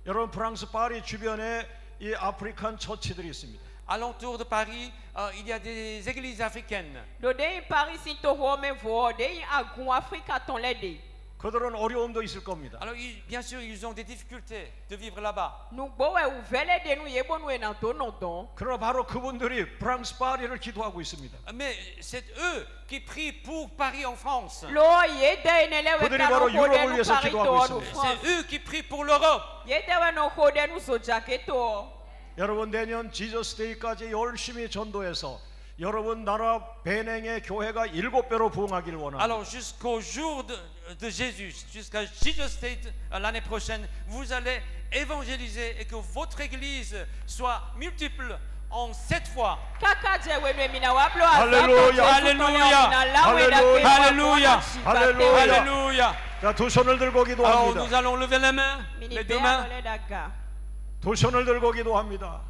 여러분 프랑스 파리 주변에 이 아프리칸 처치들이 있습니다. Alentour de Paris, il y a des églises africaines. do de paris sin to home vo de agun africa ton le de 그들은 어려움도 있을 겁니다. Alors bien sûr, ils ont des difficultés de vivre là-bas. nugbowe uvele de nu yebonu na to no don 그러나 바로 그분들이 프랑스 파리를 기도하고 있습니다. Mais c'est eux qui prient pour Paris en France. lo ye de ne le we 그들이 ka 바로 no hode 유럽을 nu 위해서 paris 기도하고 to no 있습니다. C'est eux qui prient pour l'Europe. ye de we no hode nu so jaketo 여러분 내년 지저스 데이까지 열심히 전도해서 여러분 나라 베냉의 교회가 7배로 부흥하기를 원합니다. Alors jusqu'au jour de Jésus, jusqu'à Jesus State l'année prochaine, vous allez évangéliser et que votre église soit multiple en 7 fois. Alléluia. Alléluia. Alléluia. Alléluia. 자, 두 손을 들고 Alors 기도합니다. nous allons lever les mains, les deux mains. 두 손을 들고 기도합니다.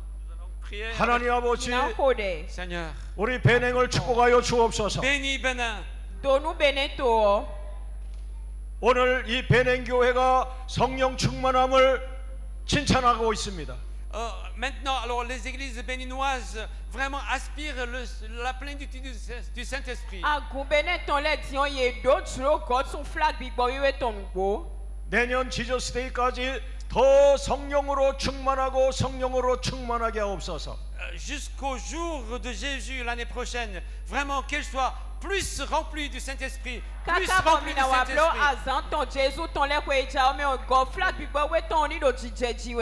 Priez. 하나님 아버지, Seigneur, 우리 베냉을 축복하여 주옵소서. bénis Bénin. 오늘 이 베냉 교회가 성령 충만함을 칭찬하고 있습니다. Maintenant, alors les églises béninoises vraiment aspirent la plénitude du Saint-Esprit. 내년 지저스데이까지 더 성령으로 충만하고 성령으로 충만하게 하옵소서. Jusqu'au jour de Jésus l'année prochaine, vraiment qu'elle soit plus remplie du Saint-Esprit, plus remplie du Saint-Esprit.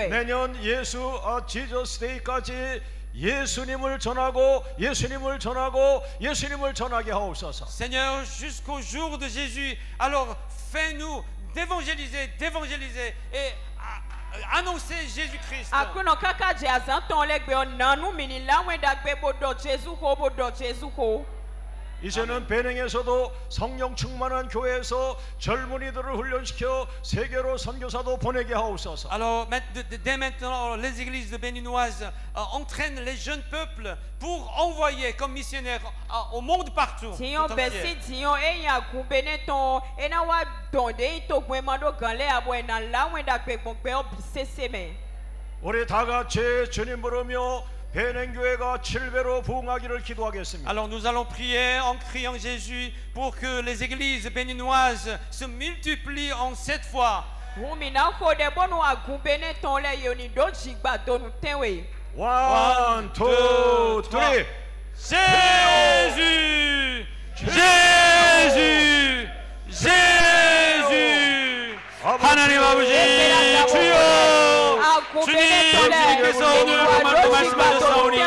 내년 지저스데이까지 예수님을 전하고 예수님을 전하고 예수님을 전하게 하옵소서. Seigneur, jusqu'au jour de Jésus, alors fais-nous d'évangéliser et annoncer Jésus-Christ. 이제는 베냉에서도 성령 충만한 교회에서 젊은이들을 훈련시켜 세계로 선교사도 보내게 하옵소서. Alors dès maintenant les églises béninoises entraînent les jeunes peuples pour envoyer comme missionnaires au monde partout. 우리 다 같이 주님 부르며 베냉 교회가 7배로 부흥하기를 기도하겠습니다. Alors nous allons prier en criant Jésus pour que les églises béninoises se multiplient en 7 fois. 1, 2, 3. Jésus, Jésus, Jésus. 하나님 아버지 주여, 주님께서 오늘 정말 말씀하셨사오니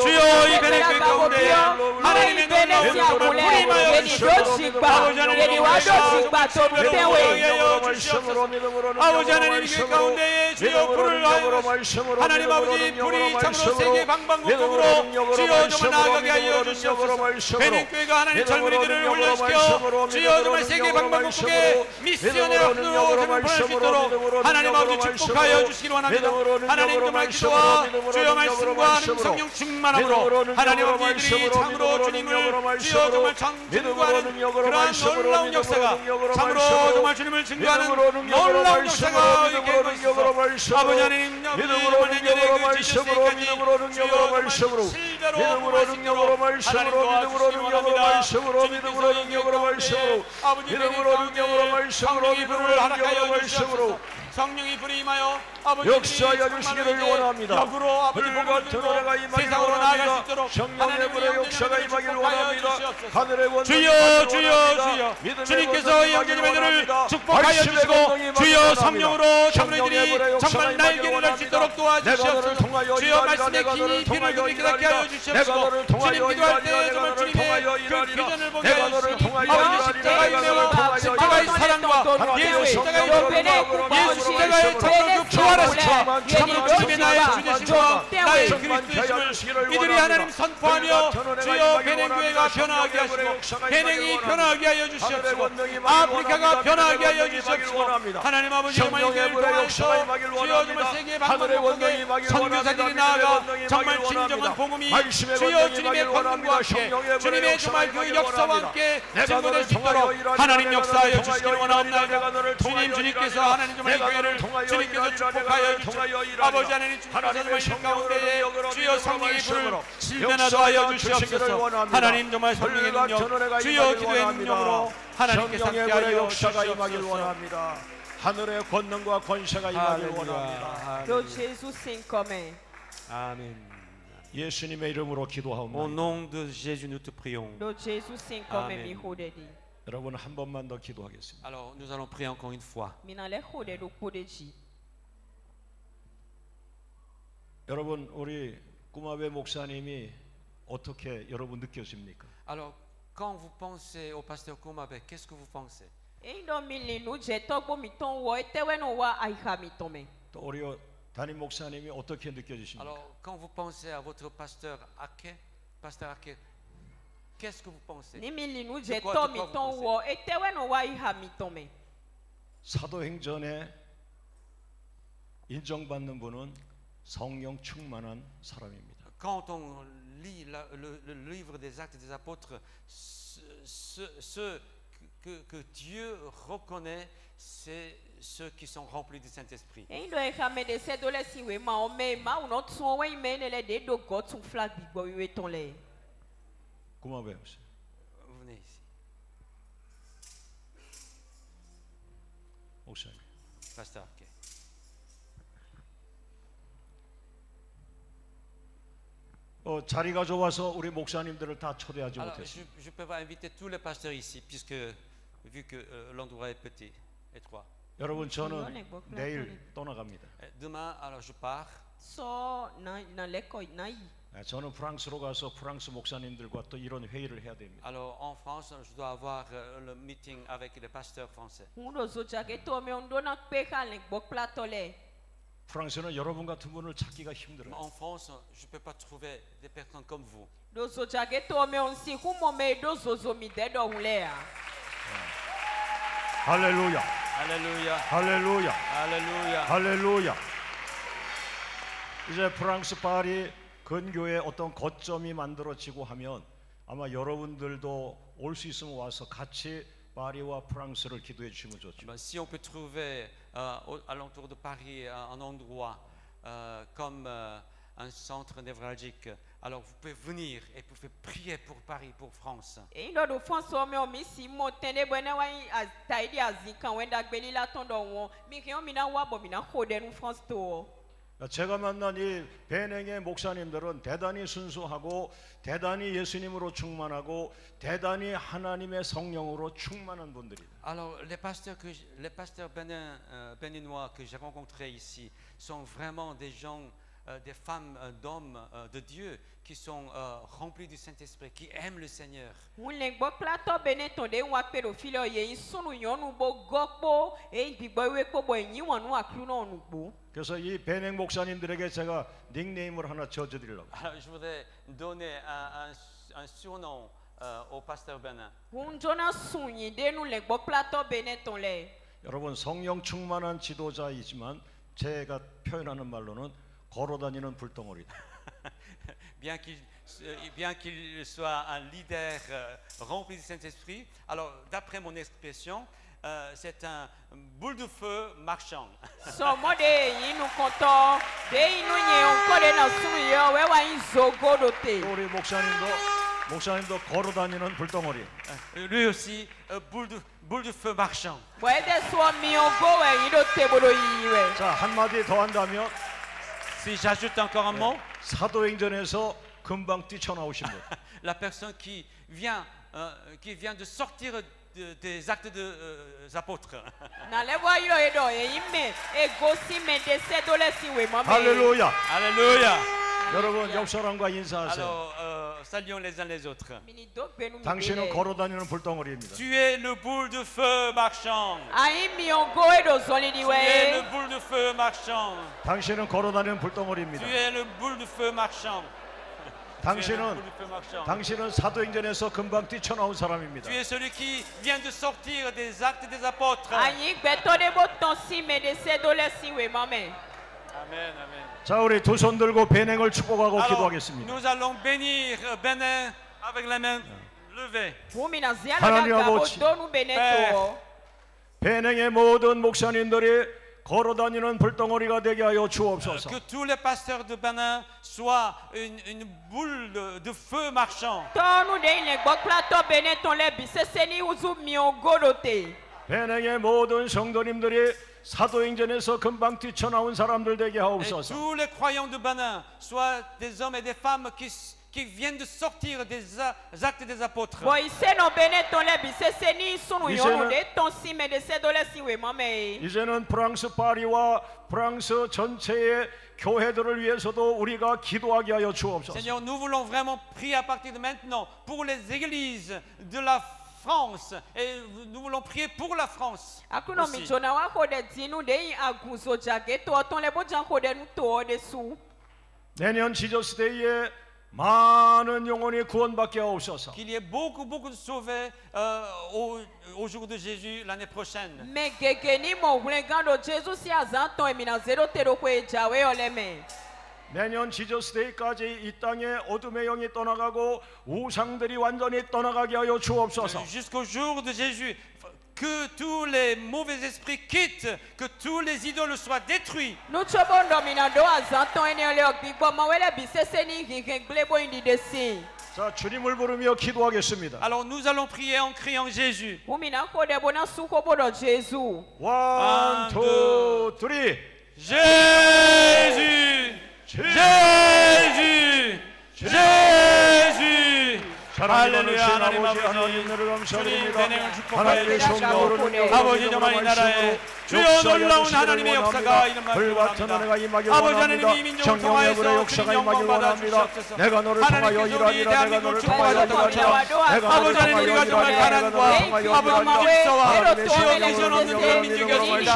주여 이 베냉 교회 가운데 하나님의 놀라운 정말 불임하여 주시옵소서. 아버지 하나님 아버지 하나님 이 교회 가운데에 주여 불을 하나님 아버지 불이 참으로 세계 방방곡곡으로 주여 정말 나아가게 하여 주시옵소서. 베냉 교회가 하나님 젊은이들을 훈련시켜 주여 정말 세계 방방곡곡에 미시언의 학교로 보낼 수 있도록 하나님 아버지 축복하여 주시기 원합니다. 하나님 정말 기도와 주여 말씀과 성령 충만함으로 하나님 아버지들이 참으로 주님을 주여 정말 증거하는 그러한 놀라운 역사가 참으로 정말 주님을 증거하는 놀라운 역사가 있게 해주시옵소서. 아버지 하나님 믿음으로 내년에 그 지시까지 주여 정말 실대로 믿음으로 말씀으로 아버지 성령이 불을 허락하여 주시옵소서. 성령이 불이 임하여 역사하여 주시기를 원합니다. 불과 같은 은혜가 임하기를 원합니다. 성령의 불의 역사가 임하기를 원합니다. 하늘의 원수 주여 주님께서 이 형제님들을 축복하여 주시고 주여 성령으로 저희들이 정말 날개를 날 수 있도록 도와주시옵소서. 주여 말씀의 깊이를 그렇게 깨닫게 하여 주시옵소서. 주님 기도할 때 정말 주님의 그 비전을 보게 하여주시고 아버지 십자가의 은혜와 십자가의 사랑과 예수 십자가의 영광과 예수 십자가의 참으로 그 부활하시고 참으로 주님의 나의 주되심과 나의 그리스도이심을 이들이 하나님 선포하며 주여 베냉 교회가 변화하게 하시고 베냉이 변화하게 하여 주시옵시고 아프리카가 변화하게 하여 주시옵시고 하나님 아버지 정말 이들을 통하여서 주여 정말 세계 방방곡곡에 선교사들이 나아가 정말 진정한 복음이 주여 주님의 권능과 함께 주님의 정말 그 역사와 함께 증거될 수 있도록 하나님 역사하여 주시기를 원하옵나이다. 주님께서 하나님 정말 교회를 주님께서 축복하여 주시고 아버지 하나님 주님께서 정말 이 가운데에 주여 성령의 불을 실면하게 하여 주시옵소서. 하나님 정말 성령의 능력 주여 기도의 능력으로 하나님께서 함께하여 주시옵소서. 하늘의 권능과 권세가 임하기를 원합니다. 아멘. 예수님의 이름으로 기도하옵나이다. Au nom de Jésus nous te prions. Amen. 여러분 한 번만 더 기도하겠습니다. Alors nous allons prier encore une fois. 여러분 우리 꾸마베 목사님이 어떻게 여러분 느껴집니까? Alors, quand vous pensez au pasteur Komabe, qu'est-ce que vous pensez? 또 우리 담임 목사님이 어떻게 느껴지십니까? Alors, quand vous pensez à votre pasteur Ake, qu'est-ce que vous pensez? 사도행전에 인정받는 분은 성령 충만한 사람입니다. Quand on lit le livre des Actes des Apôtres, ceux que Dieu reconnaît, c'est ceux qui sont remplis du Saint-Esprit. 고마워요. Venez ici. 목사님. Pasteur Ake. 자리가 좋아서 우리 목사님들을 다 초대하지 Alors, 못했어요. je peux pas inviter tous les pasteurs ici, puisque vu que l'endroit est petit, étroit. 여러분 저는 내일 떠나갑니다. Demain, alors je pars. 저는 프랑스로 가서 프랑스 목사님들과 또 이런 회의를 해야 됩니다. Alors en France, je dois avoir le meeting avec les pasteurs français. 프랑스는 여러분 같은 분을 찾기가 힘들어요. En France, je peux pas trouver des personnes comme vous. 할렐루야. Alléluia. 할렐루야. Alléluia. 할렐루야. 이제 프랑스 파리 근교에 어떤 거점이 만들어지고 하면 아마 여러분들도 올 수 있으면 와서 같이 파리와 프랑스를 기도해 주시면 좋죠. Si on peut trouver alentour de Paris un endroit comme un centre névralgique, alors vous pouvez venir et vous pouvez prier pour Paris, pour France. 제가 만난 이 베냉의 목사님들은 대단히 순수하고 대단히 예수님으로 충만하고 대단히 하나님의 성령으로 충만한 분들이에요. Alors les pasteurs béninois que j'ai rencontrés ici sont vraiment des gens, des femmes, d'hommes de Dieu qui sont remplis du Saint-Esprit, qui aiment le Seigneur. 그래서 이 베냉 목사님들에게 제가 닉네임을 하나 지어드리려고. Alors, je voudrais donner un surnom au pasteur Benin. 여러분 성령 충만한 지도자이지만 제가 표현하는 말로는 걸어다니는 불덩어리다. Bien qu'il soit un leader rempli du Saint-Esprit, alors d'après mon expression, c'est un boule de feu marchand. 우리 목사님도 걸어다니는 불덩어리. Lui aussi, boule de feu marchand. 자, 한마디 더 한다면 Si j'ajoute encore un mot, 사도행전에서 금방 뛰쳐나오신 분. la personne qui vient de sortir des actes des apôtres. 할렐루야. Alléluia. 여러분 옆 사람과 인사하세요. Alors, saluons les uns les autres. 당신은 걸어다니는 불덩어리입니다. Tu es le boule de feu marchand. Tu es le boule de feu marchand. 당신은 걸어다니는 불덩어리입니다. Tu es le boule de feu marchand. 당신은 사도행전에서 금방 뛰쳐나온 사람입니다. Tu es celui qui vient de sortir des actes des apôtres. Amen, amen. 자, 우리 두 손 들고 베냉을 축복하고 기도하겠습니다. Nous allons bénir Benin avec la main levée. 하나님 아버지, 베냉의 모든 목사님들이 걸어다니는 불덩어리가 되게 하여 주옵소서. Que tous les pasteurs de Benin soient une boule de feu marchand. 베냉의 모든 성도님들이 사도행전에서 금방 뛰쳐나온 사람들 되게 하옵소서. Tous les croyants de Benin soient des hommes et des femmes qui viennent de sortir des actes des apôtres. 이제는 프랑스 파리와 프랑스 전체의 교회들을 위해서도 우리가 기도하게 하여 주옵소서. Seigneur, nous voulons vraiment prier à partir de maintenant pour les églises de la France et nous voulons prier pour la France. 내년 지저스데이에 많은 영혼이 구원받게 하옵소서. Qu'il y ait beaucoup de sauvés au jour de Jésus l'année prochaine. 내년 지저스데이까지 이 땅에 어둠의 영이 떠나가고 우상들이 완전히 떠나가게 하여 주옵소서. Jusqu'au jour de Jésus, que tous les mauvais esprits quittent, que tous les idoles soient détruits. 자, 주님을 부르며 기도하겠습니다. Alors nous allons prier en criant Jésus. 1, 2, 3. Jésus, Jésus, Jésus. 할렐루야. 하나님 아버지 하나님을 감사드립니다. 하나님의 성령으로 아버지 정말 이 나라에 주여 놀라운 하나님의 역사가 일어나기를 원합니다. 아버지 하나님이 이 민족을 통하여서 주님 영광 받아주시옵소서. 내가 너를 통하여 일하리라. 내가 너를 통하여 일하리라. 아버지 하나님 우리가 정말 가난과 아버지 질서와 주여 비전 없는 그런 민족이었습니다.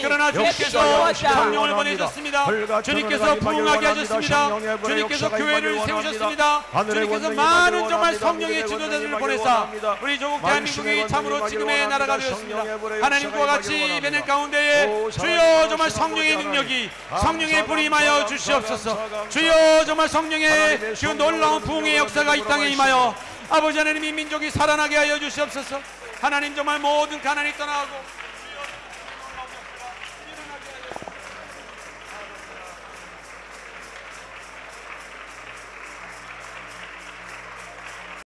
그러나 주님께서 성령을 보내셨습니다. 주님께서 부흥하게 하셨습니다. 주님께서 교회를 세우셨습니다. 주님께서 많은 정말 성령의 지도자들을 보내사 우리 조국 대한민국이 참으로 지금의 나라가 되었습니다. 하나님과 같이 베넷 가운데에 주여 정말 성령의 능력이 성령의 불이 임하여 주시옵소서. 주여 정말 성령의 그 놀라운 부흥의 역사가 이 땅에 임하여 아버지 하나님 이 민족이 살아나게 하여 주시옵소서. 하나님 정말 모든 가난이 떠나고